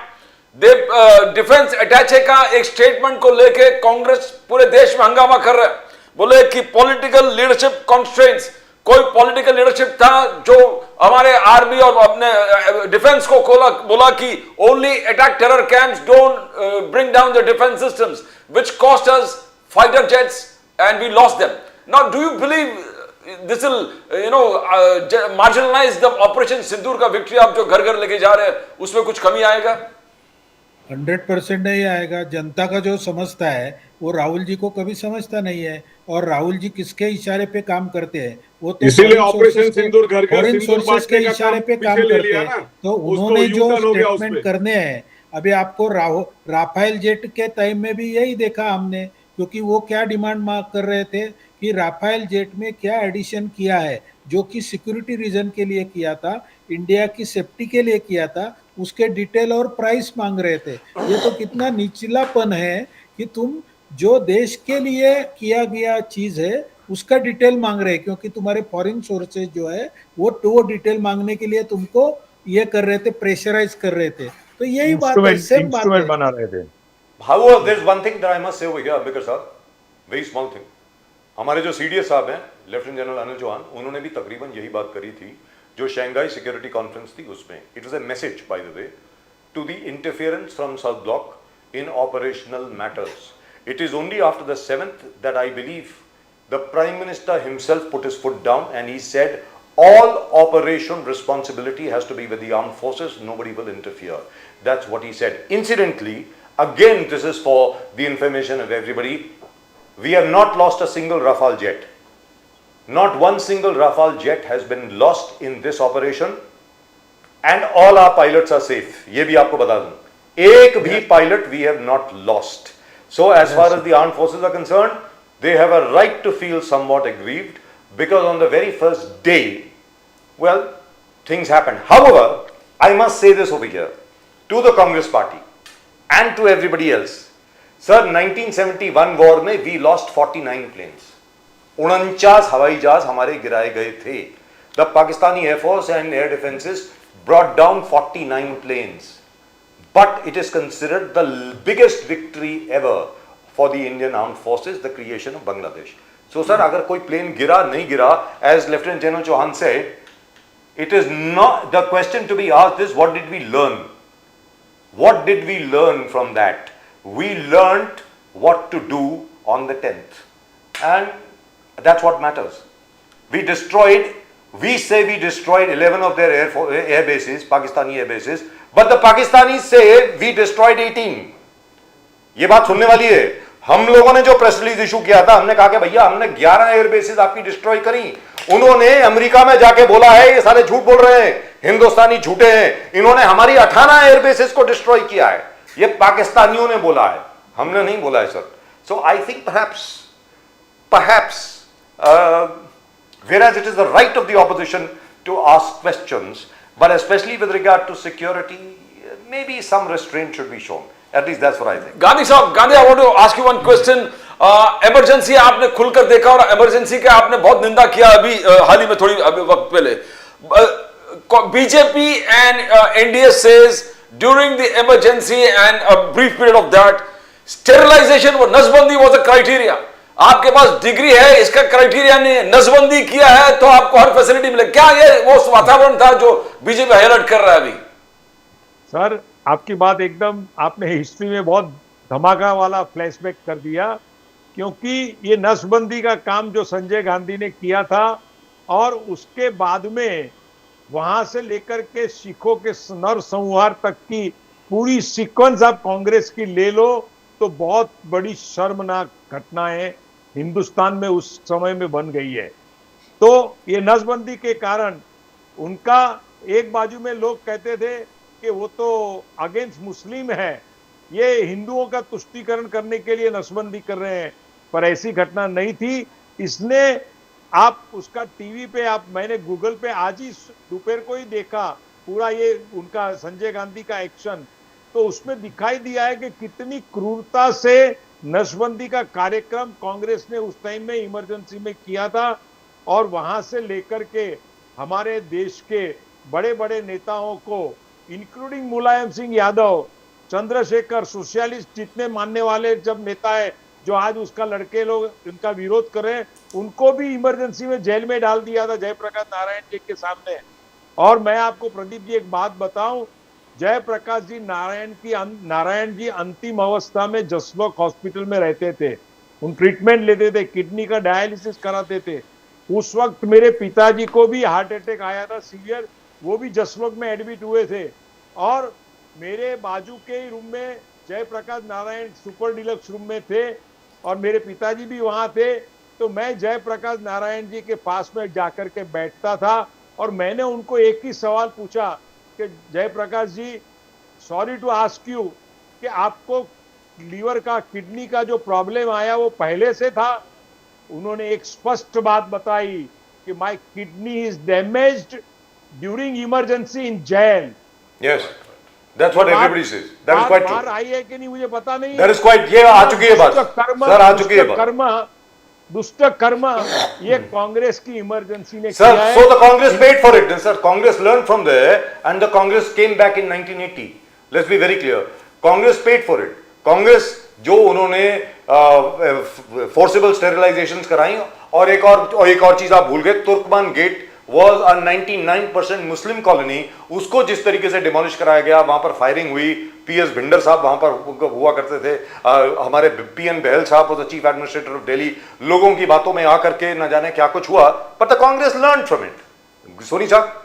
Defence अटैचे का एक स्टेटमेंट को लेके कांग्रेस पूरे देश में हंगामा कर रहा है। बोले कि पॉलिटिकल लीडरशिप कंस्ट्रेंट्स, कोई पॉलिटिकल लीडरशिप था जो हमारे आर्मी और अपने डिफेंस को बोला कि only attack terror camps, don't bring down the defence systems, which cost us fighter jets and we lost them. Now do you believe this will marginalise the operation Sindoor का victory आप जो घर घर लेके जा रहे हैं, उसमें कुछ कमी आएगा? 100% नहीं आएगा। जनता का जो समझता है वो राहुल जी को कभी समझता नहीं है। और राहुल जी किसके इशारे पे काम करते हैं? वो तो इसीलिए ऑपरेशन सिंदूर घर घर फॉरेन सिंदूर सोर्सेस के बांटने का इशारे पे काम पीछे ले करते लिया हैं। ना, तो उसको उन्होंने जो U-turn हो गया उस स्टेटमेंट पे। करने हैं, अभी आपको राफेल जेट के टाइम में भी यही देखा हमने, क्योंकि वो क्या डिमांड कर रहे थे कि राफेल जेट में क्या एडिशन किया है, जो कि सिक्योरिटी रीजन के लिए किया था, इंडिया की सेफ्टी के लिए किया था, उसके डिटेल और प्राइस मांग रहे थे। ये तो कितना निचलापन है कि तुम जो देश के लिए किया गया चीज है उसका डिटेल मांग रहे हैं, क्योंकि तुम्हारे फॉरेन सोर्सेज जो है वो डिटेल मांगने के लिए तुमको ये कर रहे थे, प्रेशराइज कर रहे थे। तो यही बात है, सेम बात इंस्ट्रूमेंट है। बना रहे थे। However, there's one thing that I must say over here, Ambedkar साहब, very small thing. हमारे जो सीडीएस साहब हैं, लेफ्टिनेंट जनरल अनिल चौहान, उन्होंने भी तकरीबन यही बात करी थी जो शंघाई सिक्योरिटी कॉन्फ्रेंस थी उसमें। It was a message, by the way, to the interference from South Block in operational matters. It is only after the 7th that I believe the prime minister himself put his foot down and he said all operation responsibility has to be with the armed forces, nobody will interfere. That's what he said. Incidentally, again, this is for the information of everybody, we have not lost a single Rafale jet. Not one single Rafale jet has been lost in this operation and all our pilots are safe. ये भी आपको बता दूं, एक भी pilot we have not lost. So as far as the armed forces are concerned, they have a right to feel somewhat aggrieved because on the very first day, well, things happened. However, I must say this over here to the Congress party and to everybody else. Sir, 1971 war में we lost 49 planes. 49 हवाई जहाज हमारे गिराए गए थे. The Pakistani Air Force and Air Defenses brought down 49 planes. But it is considered the biggest victory ever for the Indian Armed Forces, the creation of Bangladesh. So, sir, अगर कोई plane गिरा नहीं गिरा, as Lieutenant General Chauhan said, it is not the question to be asked is what did we learn? What did we learn from that? We learnt what to do on the 10th, and that's what matters. We say we destroyed 11 of their air bases, Pakistani air bases. But the Pakistanis say we destroyed 18. ये बात सुनने वाली है. हम लोगों ने जो press release issue किया था, हमने कहा कि भैया हमने 11 एयर बेसेस आपकी डिस्ट्रॉय करी. उन्होंने अमेरिका में जाके बोला है ये सारे झूठ बोल रहे हैं, हिंदुस्तानी झूठे हैं, इन्होंने हमारी 18 एयर बेसेस को डिस्ट्रॉय किया है. ये पाकिस्तानियों ने बोला है, हमने नहीं बोला है sir. So I think perhaps whereas it is the right of the opposition to ask questions, but especially with regard to security, maybe some restraint should be shown. At least that's what I think. Gandhi sahab, Gandhi, I want to ask you one question. Emergency आपने खुलकर देखा और emergency का आपने बहुत निंदा किया अभी हाल ही में थोड़ी वक्त पहले. BJP and NDA says during the emergency and a brief period of that sterilization व नसबंदी वाज अ क्राइटेरिया. आपके पास डिग्री है, इसका क्राइटेरिया ने नसबंदी किया है तो आपको हर फैसिलिटी मिले. क्या ये वो वातावरण था जो बीजेपी हाईलाइट कर रहा है अभी? सर, आपकी बात एकदम, आपने हिस्ट्री में बहुत धमाका वाला फ्लैशबैक कर दिया, क्योंकि ये नसबंदी का काम जो संजय गांधी ने किया था और उसके बाद में वहां से लेकर के सिखों के नरसंहार तक की पूरी सीक्वेंस आप कांग्रेस की ले लो तो बहुत बड़ी शर्मनाक घटनाएं हिंदुस्तान में उस समय में बन गई है. तो ये नसबंदी के कारण उनका एक बाजू में लोग कहते थे कि वो तो अगेंस्ट मुस्लिम है, ये हिंदुओं का तुष्टीकरण करने के लिए नसबंदी कर रहे हैं, पर ऐसी घटना नहीं थी. इसने आप उसका टीवी पे मैंने गूगल पे आज ही दोपहर को ही देखा पूरा ये उनका संजय गांधी का एक्शन, तो उसमें दिखाई दिया है कि कितनी क्रूरता से नसबंदी का कार्यक्रम कांग्रेस ने उस टाइम में इमरजेंसी में किया था. और वहां से लेकर के हमारे देश के बड़े बड़े नेताओं को इंक्लूडिंग मुलायम सिंह यादव, चंद्रशेखर, सोशलिस्ट जितने मानने वाले जब नेता है जो आज उसका लड़के लोग उनका विरोध कर रहे हैं, उनको भी इमरजेंसी में जेल में डाल दिया था जयप्रकाश नारायण जी के सामने. और मैं आपको प्रदीप जी एक बात बताऊं, जयप्रकाश जी नारायण जी अंतिम अवस्था में जसलोक हॉस्पिटल में रहते थे, उन ट्रीटमेंट लेते थे, किडनी का डायलिसिस कराते थे. उस वक्त मेरे पिताजी को भी हार्ट अटैक आया था सीवियर, वो भी जसलोक में एडमिट हुए थे. और मेरे बाजू के ही रूम में Jayaprakash Narayan super deluxe room में थे और मेरे पिताजी भी वहां थे. तो मैं जयप्रकाश नारायण जी के पास में जाकर के बैठता था और मैंने उनको एक ही सवाल पूछा कि जयप्रकाश जी, सॉरी टू आस्क यू, कि आपको लीवर का, किडनी का जो प्रॉब्लम आया वो पहले से था? उन्होंने एक स्पष्ट बात बताई कि my kidney is damaged during emergency in jail. Yes, that's what everybody says. That is quite बाहर true. आई है कि नहीं मुझे पता नहीं. That is quite, ये आ चुकी है बात सर, आ चुकी है बात. दुष्ट कर्म ये कांग्रेस की इमरजेंसी ने Sir, किया है. so the Congress paid for it. Sir, Congress learned from there and the Congress came back in 1980. Let's be very clear. Congress paid for it. Congress जो उन्होंने forcible sterilizations कराई, और एक और चीज आप भूल गए, Turkman Gate was a 99% Muslim colony, उसको जिस तरीके से डिमोलिश कराया गया, वहां पर फायरिंग हुई. पीएस भिंडर साहब वहां पर हुआ करते थे, हमारे पीएन बहल साहब was the chief administrator of Delhi. लोगों की बातों में आकर के न जाने क्या कुछ हुआ, but the Congress learned from it. Soni sahab,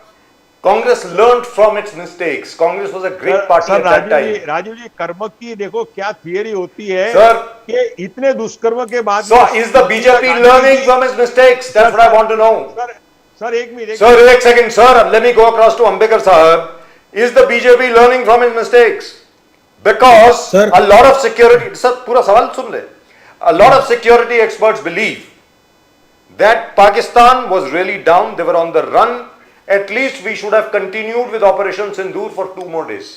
Congress learned from its mistakes. Congress was a great party at that time. Rajiv ji, कर्म की देखो क्या थियरी होती है सर कि इतने दुष्कर्म के बाद so is the BJP learning from its mistakes? That's what I want to know. Sir एक मिनट Sir, एक second, sir. Let me go across to Ambekar Sahab. Is the BJP learning from its mistakes? Because Sir. a lot of security, sir, पूरा सवाल सुन ले. A lot of security experts believe that Pakistan was really down, they were on the run. At least we should have continued with Operation Sindoor for 2 more days.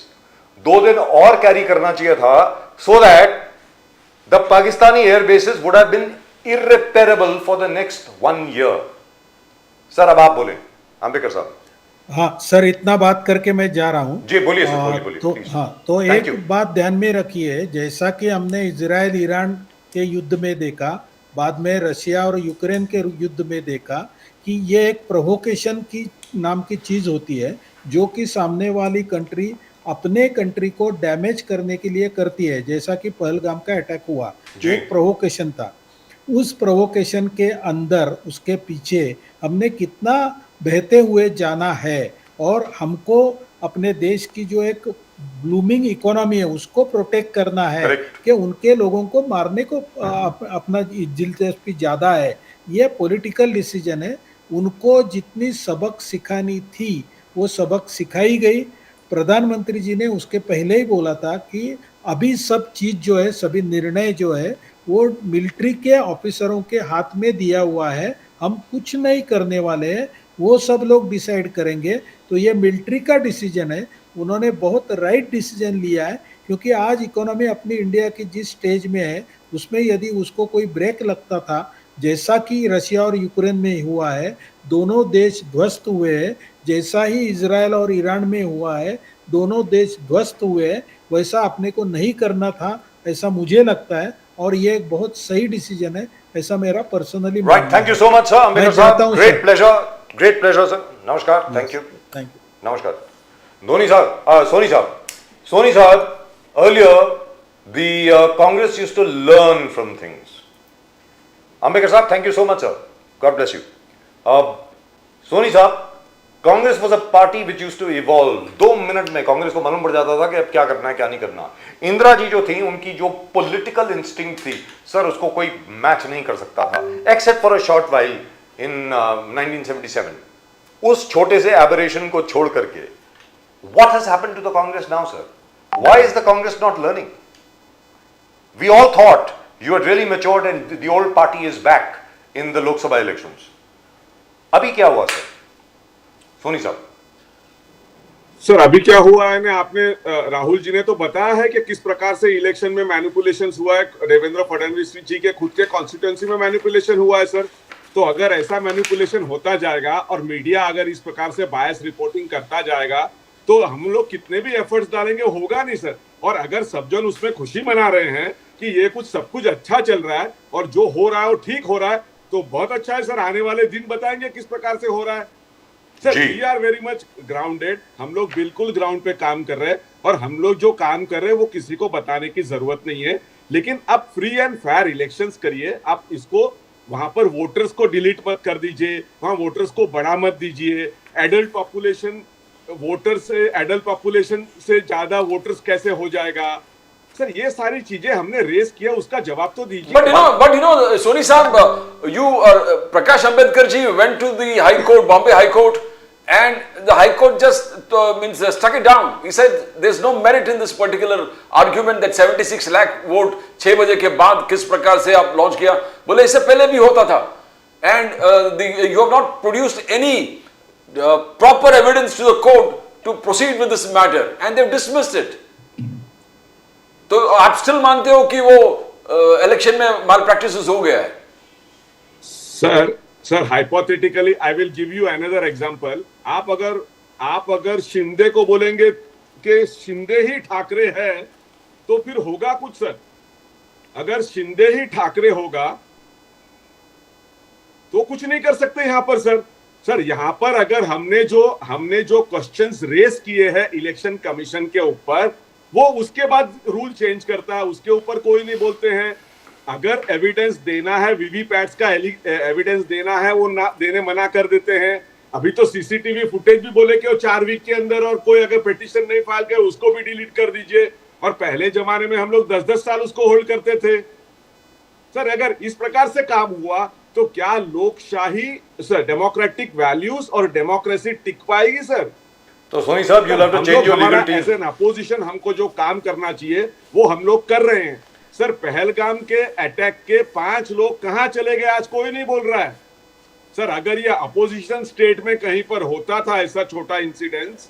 2 दिन और carry करना चाहिए था, so that the Pakistani air bases would have been irreparable for the next 1 year. Sir अब आप बोलें, अंबेडकर साहब. हाँ सर, इतना बात करके मैं जा रहा हूँ। जी बोलिए सर, बोलिए तो please. हाँ, तो Thank you. एक बात ध्यान में रखिए, जैसा कि हमने इजराइल ईरान के युद्ध में देखा, बाद में रशिया और यूक्रेन के युद्ध में देखा कि ये एक प्रोवोकेशन की नाम की चीज होती है, जो कि सामने वाली कंट्री अपने कंट्री को डैमेज करने के लिए करती है, जैसा कि पहलगाम का अटैक हुआ, जी। एक प्रोवोकेशन था। उस प्रोवोकेशन के अंदर, उसके पीछे हमने कितना बहते हुए जाना है, और हमको अपने देश की जो एक ब्लूमिंग इकोनॉमी है उसको प्रोटेक्ट करना है। Correct. कि उनके लोगों को मारने को अपना दिलचस्पी ज़्यादा है। ये पॉलिटिकल डिसीजन है। उनको जितनी सबक सिखानी थी वो सबक सिखाई गई। प्रधानमंत्री जी ने उसके पहले ही बोला था कि अभी सब चीज़ जो है, सभी निर्णय जो है वो मिलिट्री के ऑफिसरों के हाथ में दिया हुआ है, हम कुछ नहीं करने वाले हैं, वो सब लोग डिसाइड करेंगे। तो ये मिलिट्री का डिसीजन है, उन्होंने बहुत राइट डिसीजन लिया है, क्योंकि आज इकोनॉमी अपनी इंडिया की जिस स्टेज में है उसमें यदि उसको कोई ब्रेक लगता था, जैसा कि रशिया और यूक्रेन में हुआ है, दोनों देश ध्वस्त हुए हैं, जैसा ही इजराइल और ईरान में हुआ है, दोनों देश ध्वस्त हुए हैं, वैसा अपने को नहीं करना था, ऐसा मुझे लगता है। और ये एक बहुत सही डिसीजन है, ऐसा मेरा personally Right, thank you so much, sir. मैं Ambedkar जाता साहब, हूं, great sir. pleasure, sir. नमस्कार, thank you. Thank you. Namaskar. Dhoni sahab, Soni sahab, earlier the Congress used to learn from things. Ambedkar sahab, thank you so much, sir. God bless you. Soni sahab, Congress was a party which used to evolve. 2 minute में कांग्रेस को मालूम पड़ जाता था कि अब क्या करना है, क्या नहीं करना। इंदिरा जी जो थी, उनकी जो पॉलिटिकल इंस्टिंक्ट थी, सर उसको कोई मैच नहीं कर सकता था, except for a short while in 1977। उस छोटे से एबरेशन को छोड़ करके what has happened to the Congress now, sir? Why is the Congress not learning? We all thought you had really matured and the old party is back in the Lok Sabha elections. अभी क्या हुआ sir? Soni sahab. Sir अभी क्या हुआ है ना, आपने राहुल जी ने तो बताया है कि किस प्रकार से इलेक्शन में मैनिपुलेशन हुआ है। देवेंद्र फडणवीस जी के खुद के कॉन्स्टिट्यूएंसी में मैनिपुलेशन हुआ है सर। तो अगर ऐसा मैनिपुलेशन होता जाएगा और मीडिया अगर इस प्रकार से बायस रिपोर्टिंग करता जाएगा, तो हम लोग कितने भी एफर्ट्स डालेंगे होगा नहीं सर। और अगर सब जन उसमें खुशी मना रहे हैं कि ये सब कुछ अच्छा चल रहा है और जो हो रहा है वो ठीक हो रहा है, तो बहुत अच्छा है सर। आने वाले दिन बताएंगे किस प्रकार से हो रहा है sir. We are very much grounded, हम लोग बिल्कुल ग्राउंड पे काम कर रहे हैं, और हम लोग जो काम कर रहे हैं वो किसी को बताने की जरूरत नहीं है। लेकिन आप फ्री एंड फेयर इलेक्शंस करिए, आप इसको वहां पर वोटर्स को डिलीट मत कर दीजिए, वहां वोटर्स को बढ़ा मत दीजिए। एडल्ट पॉपुलेशन से ज्यादा वोटर्स कैसे हो जाएगा सर, ये सारी चीजें हमने रेस किया, उसका जवाब तो दीजिए। But you know, Soni Saab, Prakash Ambedkar ji went to the High Court, Bombay High Court, and the High Court just stuck it down. He said there's no merit in this particular argument that 76 lakh vote 6 बजे के बाद किस प्रकार से आप launch किया। बोले इससे पहले भी होता था, and you have not produced any proper evidence to the court to proceed with this matter, and they've dismissed it. तो आप स्टिल मानते हो कि वो इलेक्शन में माल प्रैक्टिसेस हो गया है? Sir hypothetically I will give you another example. आप अगर शिंदे को बोलेंगे कि शिंदे ही ठाकरे है, तो फिर होगा कुछ सर। अगर शिंदे ही ठाकरे होगा तो कुछ नहीं कर सकते यहां पर सर। यहां पर अगर हमने जो क्वेश्चंस रेस किए हैं इलेक्शन कमीशन के ऊपर, वो उसके बाद रूल चेंज करता है, उसके ऊपर कोई नहीं बोलते हैं। अगर एविडेंस देना है, वीवीपैट्स का एविडेंस देना है, वो ना देने मना कर देते हैं। अभी तो सीसीटीवी फुटेज भी बोले कि वो 4 वीक के अंदर, और कोई अगर पिटीशन नहीं फाइल करे उसको भी डिलीट कर दीजिए। और पहले जमाने में हम लोग 10-10 साल उसको होल्ड करते थे सर। अगर इस प्रकार से काम हुआ तो क्या लोकशाही सर, डेमोक्रेटिक वैल्यूज और डेमोक्रेसी टिक पाएगी सर? तो Soni sahab you have to change your legal team. As an opposition हमको जो काम करना चाहिए वो हम लोग कर रहे हैं। सर पहलगाम के अटैक के 5 लोग कहां चले गए आज कोई नहीं बोल रहा है। सर अगर ये अपोजिशन स्टेट में कहीं पर होता था ऐसा छोटा इंसिडेंस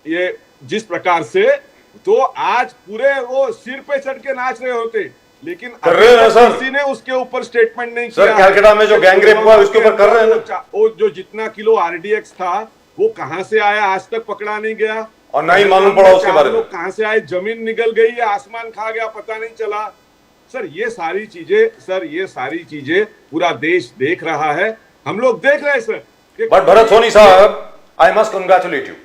ये जिस प्रकार से, तो आज पूरे वो सिर पे चढ़ के नाच रहे होते, लेकिन कर रहे हैं सर। किसी ने उसके ऊपर स्टेटमेंट नहीं सर, किया। कलकत्ता में जो गैंग रेप हुआ उसके ऊपर कर रहे हैं ना। वो जो जितना किलो आरडीएक्स था वो कहां से आया आज तक पकड़ा नहीं गया, और ना ही मालूम पड़ा उसके बारे में। लोग कहां से आए, जमीन निकल गई या आसमान खा गया पता नहीं चला। सर ये सारी चीजें पूरा देश देख रहा है, हम लोग देख रहे हैं सर। बट भरत सोनी साहब, I must congratulate you,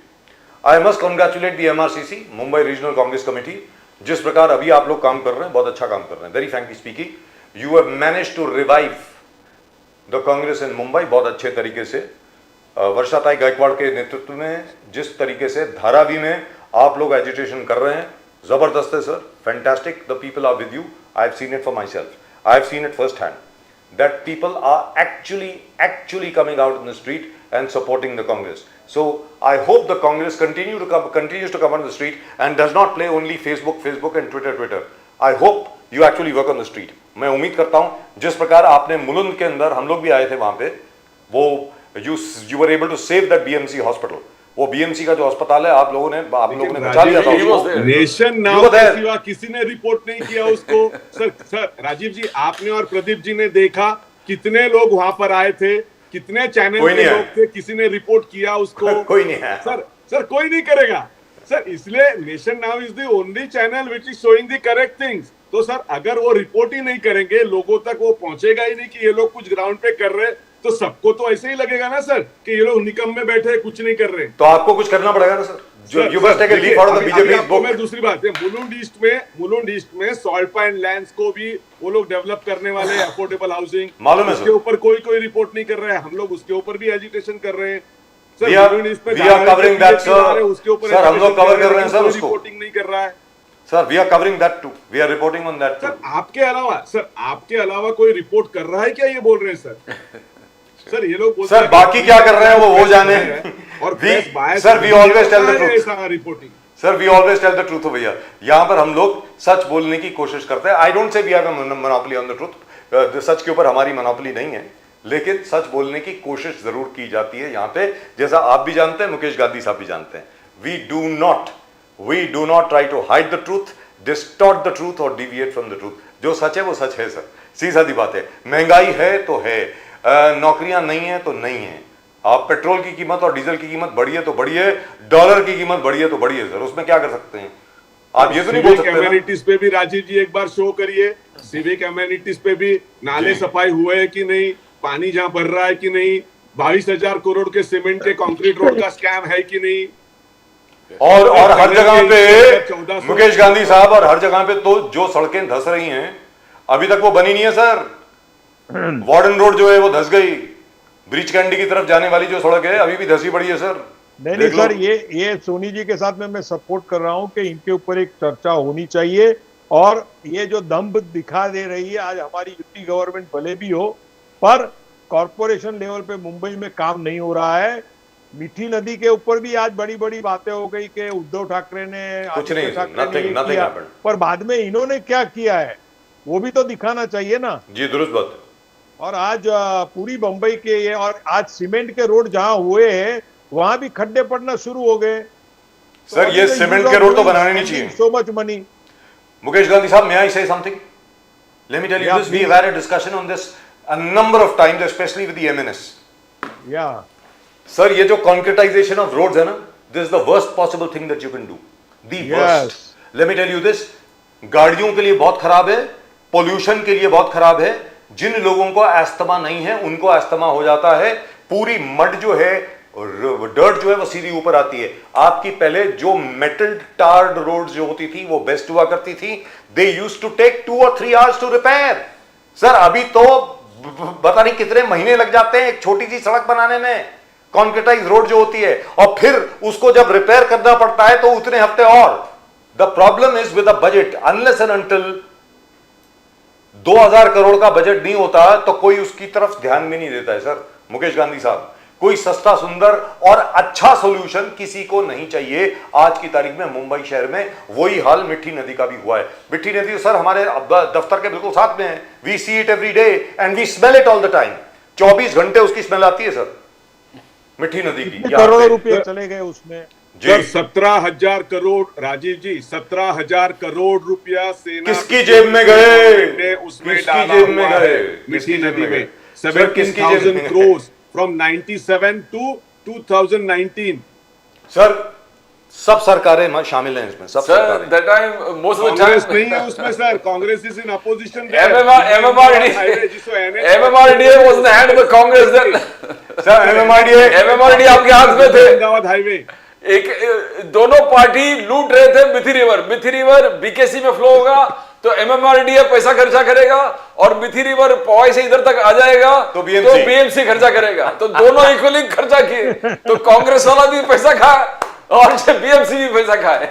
I must congratulate the MRCC, Mumbai regional Congress committee. जिस प्रकार अभी आप लोग काम कर रहे हैं, बहुत अच्छा काम कर रहे हैं। Very frankly speaking, you have manage to revive the Congress in Mumbai बहुत अच्छे तरीके से। वर्षाताई गायकवाड़ के नेतृत्व में जिस तरीके से धारावी में आप लोग एजिटेशन कर रहे हैं, जबरदस्त है sir, fantastic. The people are with you, I have seen it for myself, I have seen it first hand that people are actually coming out in the street and supporting the Congress. So I hope the Congress continues to come on the street and does not play only Facebook and Twitter. I hope you actually work on the street. मैं उम्मीद करता हूं जिस प्रकार आपने मुलुंड के अंदर, हम लोग भी आए थे वहां पे, वो you were able to save that BMC hospital. वो बीएमसी का जो अस्पताल है आप लोगों ने बचा लिया था उसको। नेशन नाउ के सिवा किसी ने रिपोर्ट नहीं किया उसको। सर राजीव जी, आपने और प्रदीप जी ने देखा कितने लोग वहां पर आए थे, कितने चैनल के लोग थे, किसी ने रिपोर्ट किया उसको? कोई नहीं है सर कोई नहीं करेगा सर, इसलिए nation now is the only channel which is showing the correct things. तो सर अगर वो रिपोर्ट ही नहीं करेंगे, लोगों तक वो पहुंचेगा ही नहीं कि ये लोग कुछ ग्राउंड पे कर रहे, तो सबको तो ऐसे ही लगेगा ना सर कि ये लोग निकम में बैठे कुछ नहीं कर रहे। तो आपको कुछ करना पड़ेगा ना सर, जो you must take a lead out of the BJP book. मैं दूसरी बात है, मुलुंड ईस्ट में सॉल्ट एंड लैंड्स को भी वो लोग डेवलप करने वाले हैं, अफोर्डेबल हाउसिंग, मालूम है उसके ऊपर कोई रिपोर्ट नहीं कर रहा है। हम लोग उसके ऊपर भी एजिटेशन कर रहे हैं sir. We are covering that, sir. उसके ऊपर सर हम लोग कवर कर रहे हैं सर उसको। रिपोर्टिंग नहीं कर रहा है sir. We are covering that too, we are reporting on that too. Sir आपके अलावा कोई रिपोर्ट कर रहा है क्या, ये बोल रहे हैं सर? सर ये लोग सर बाकी क्या कर रहे हैं वो जाने। और sir we always tell the truth, reporting sir we always tell the truth भैया। यहाँ पर हम लोग सच बोलने की कोशिश करते हैं। I don't say we have a monopoly on the truth, सच के ऊपर हमारी मोनोपोली नहीं है, लेकिन सच बोलने की कोशिश जरूर की जाती है यहाँ पे, जैसा आप भी जानते हैं, मुकेश गांधी साहब भी जानते हैं। We do not try to hide the truth, distort the truth और डिविएट फ्रॉम द ट्रूथ। जो सच है वो सच है सर, सीधी सादी बात है। महंगाई है तो है, नौकरियां नहीं है तो नहीं है। आप पेट्रोल की कीमत और डीजल की कीमत बढ़ी है तो बढ़ी है, डॉलर की कीमत बढ़ी है तो बढ़ी है सर, उसमें क्या कर सकते हैं आप? ये तो नहीं बोल सकते। एमेनिटीज पे भी राजीव जी एक बार शो करिए, सिविक एमेनिटीज पे भी नाले सफाई हुए है कि नहीं, पानी जहां भर रहा है कि नहीं, 22,000 करोड़ के सीमेंट के कंक्रीट रोड का स्कैम है कि नहीं। और हर जगह पे मुकेश गांधी साहब, और हर जगह पे तो जो सड़कें धंस रही हैं अभी तक वो बनी नहीं है सर। वार्डन रोड जो है वो धंस गई, ब्रिज कैंडी की तरफ जाने वाली जो सड़क है अभी भी धंसी पड़ी है सर। नहीं सर, ये सोनी जी के साथ में मैं सपोर्ट कर रहा हूं कि इनके ऊपर एक चर्चा होनी चाहिए। और ये जो दम्भ दिखा दे रही है आज हमारी यूपी गवर्नमेंट भले भी हो, पर कॉरपोरेशन लेवल पे मुंबई में काम नहीं हो रहा है। मीठी नदी के ऊपर भी आज बड़ी बड़ी बातें हो गई कि उद्धव ठाकरे ने कुछ नहीं, nothing happened। पर बाद में इन्होंने क्या किया है वो भी तो दिखाना चाहिए ना जी, दुरुस्त बात। और आज पूरी बंबई के ये, और आज सीमेंट के रोड जहां हुए हैं वहां भी खड्डे पड़ना शुरू हो गए सर। ये सीमेंट के रोड तो बनाने नहीं चाहिए। So much money. Mukesh Gandhi साहब, may I say something? Let me tell you this, we have had a discussion on this a number of times, especially with the MNS. Yeah. Sir ये जो concretization of roads है ना, this is the worst possible thing that you can do. The worst. Let me tell you this, गाड़ियों के लिए बहुत खराब है, पोल्यूशन के लिए बहुत खराब है। जिन लोगों को अस्थमा नहीं है उनको अस्थमा हो जाता है। पूरी मड जो है, डर्ट जो है वो सीधी ऊपर आती है। आपकी पहले जो मेटल टार्ड रोड जो होती थी वो बेस्ट हुआ करती थी। They used to take 2 or 3 hours to repair. Sir अभी तो पता नहीं कितने महीने लग जाते हैं एक छोटी सी सड़क बनाने में, कॉन्क्रीटाइज रोड जो होती है, और फिर उसको जब रिपेयर करना पड़ता है तो उतने हफ्ते और। The problem is with the budget, unless and until 2000 crore का बजट नहीं होता तो कोई उसकी तरफ ध्यान भी नहीं देता है सर। मुकेश गांधी साहब, कोई सस्ता सुंदर और अच्छा सॉल्यूशन किसी को नहीं चाहिए। आज की तारीख में मुंबई शहर में वही हाल मिठी नदी का भी हुआ है। मिठी नदी सर हमारे दफ्तर के बिल्कुल साथ में है। We see it every day and we smell it all the time. 24 घंटे उसकी स्मेल आती है सर, मिठी नदी की। करोड़ों रुपए चले गए उसमें। सर 17,000 करोड़, राजीव जी 17,000 करोड़ रुपया सेना किसकी जेब में गए? ने उसमें किसकी डाला जेब में हुआ गए? है किसकी मिठी जेब नदी में गए? में। सर, किसकी जेब 17,000 में? crores from 97 to 2019। सर सब सरकारें शामिल हैं इसमें, सब Sir, सरकारें। that time, most of the Congress time, नहीं है उसमें sir, Congress is in opposition. MMRDA was in the hand of the Congress then. Sir MMRDA आपके हाथ में थे। अहमदाबाद हाईवे। एक दोनों पार्टी लूट रहे थे मिथी रिवर बीकेसी में फ्लो होगा तो MMRDA पैसा खर्चा करेगा और मिथी रिवर पवाई से इधर तक आ जाएगा तो BMC खर्चा करेगा। तो दोनों इक्वली खर्चा किए, तो कांग्रेस वाला भी पैसा खाए और BMC भी पैसा खाए।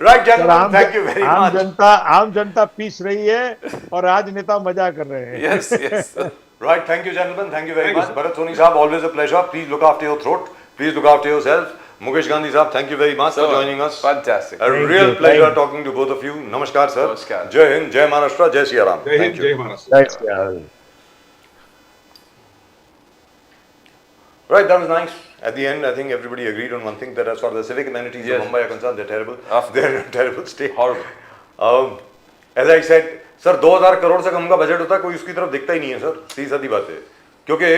Right gentleman, thank you very much. आम जनता पीस रही है और राजनेता मजा कर रहे हैं। Yes yes right, thank you gentleman, thank you very much. Bharat Soni sahab, always a pleasure. Please look after your throat, please look after yourself. Mukesh Gandhi साहब, thank you very much for joining us. Fantastic. A Thank real you. pleasure Thank you. talking to both of you. Namaskar sir. Namaskar. जय हिंद, जय महाराष्ट्र, जय सिया राम। जय Hind, Thank you. जय Maharashtra. Right, that was nice. At the end, I think everybody agreed on one thing, that as far as the civic amenities Yes. of Mumbai are concerned, they're terrible. Of They're in a terrible state. Horrible. As I said, sir 2000 crore से कम का budget होता है, कोई उसकी तरफ दिखता ही नहीं है सर। सीधी सादी बात है, क्योंकि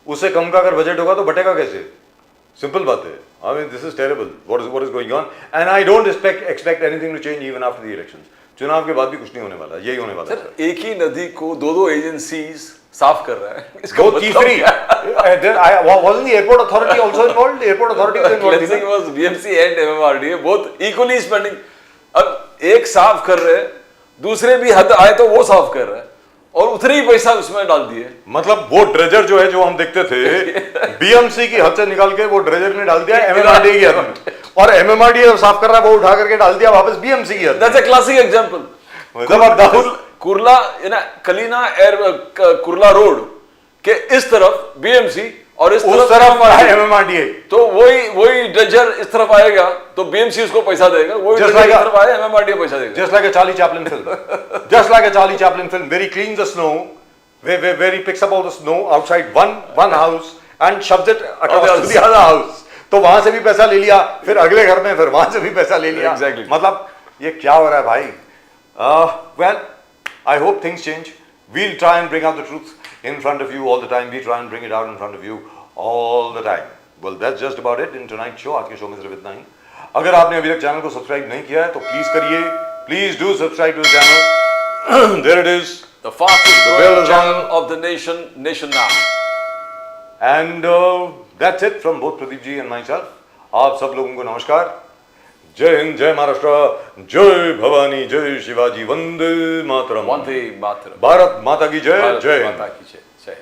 उससे कम का अगर बजट होगा तो बटेगा कैसे? सिंपल बात है। I mean, this is terrible. What is going on? And I don't expect anything to change even after the elections. चुनाव के बाद भी कुछ नहीं होने वाला, यही होने वाला है सर। एक ही नदी को दो एजेंसीज साफ कर रहा है। इसका दो मतलब तीसरी wasn't the airport authority also involved? Airport authority was involved. Cleansing was BMC and MMRDA both equally spending. अब एक साफ कर रहे हैं, दूसरे भी हद आए तो वो साफ कर रहा है और उतने ही पैसा उसमें डाल दिए। मतलब वो ड्रेजर जो है, जो हम देखते थे बीएमसी की हद से निकाल के वो ड्रेजर ने डाल दिया एमएमआरडीए की हद में, और एमएमआरडीए साफ कर रहा है वो उठा करके डाल दिया वापस बीएमसी की हद में। That's a classic example. जबरदस्त। कुर्ला कलीना कुर्ला रोड के इस तरफ बीएमसी और इस तरफ एमएमआरडीए, तो वही ड्रेजर इस तरफ आएगा तो बीएमसी उसको पैसा देगा, वही ड्रेजर इस तरफ आए एमएमआरडीए पैसा देगा। Just like a Charlie Chaplin film. Just like a Charlie Chaplin film, where he cleans the snow, where he picks up all the snow outside one house and shoves it across to the other house. तो वहां से भी पैसा ले लिया, फिर अगले घर में फिर वहां से भी पैसा ले लिया। Exactly. मतलब ये क्या हो रहा है भाई? Well, I hope things change. We'll try and bring out the truth in front of you all the time. We try and bring it out in front of you all the time. Well, that's just about it in tonight's show. आज के show में सिर्फ इतना ही। अगर आपने अभी तक channel को सब्सक्राइब नहीं किया है तो प्लीज करिए। Please do subscribe to the channel. There it is. The fastest The bell growing is channel on. of the nation now. And that's it from both Pradeep ji and myself. आप सब लोगों को नमस्कार। जय हिंद, जय महाराष्ट्र, जय भवानी, जय शिवाजी, वंदे मातरम। Vande Mataram. भारत माता की जय, भारत जय माता हिंद। की जय।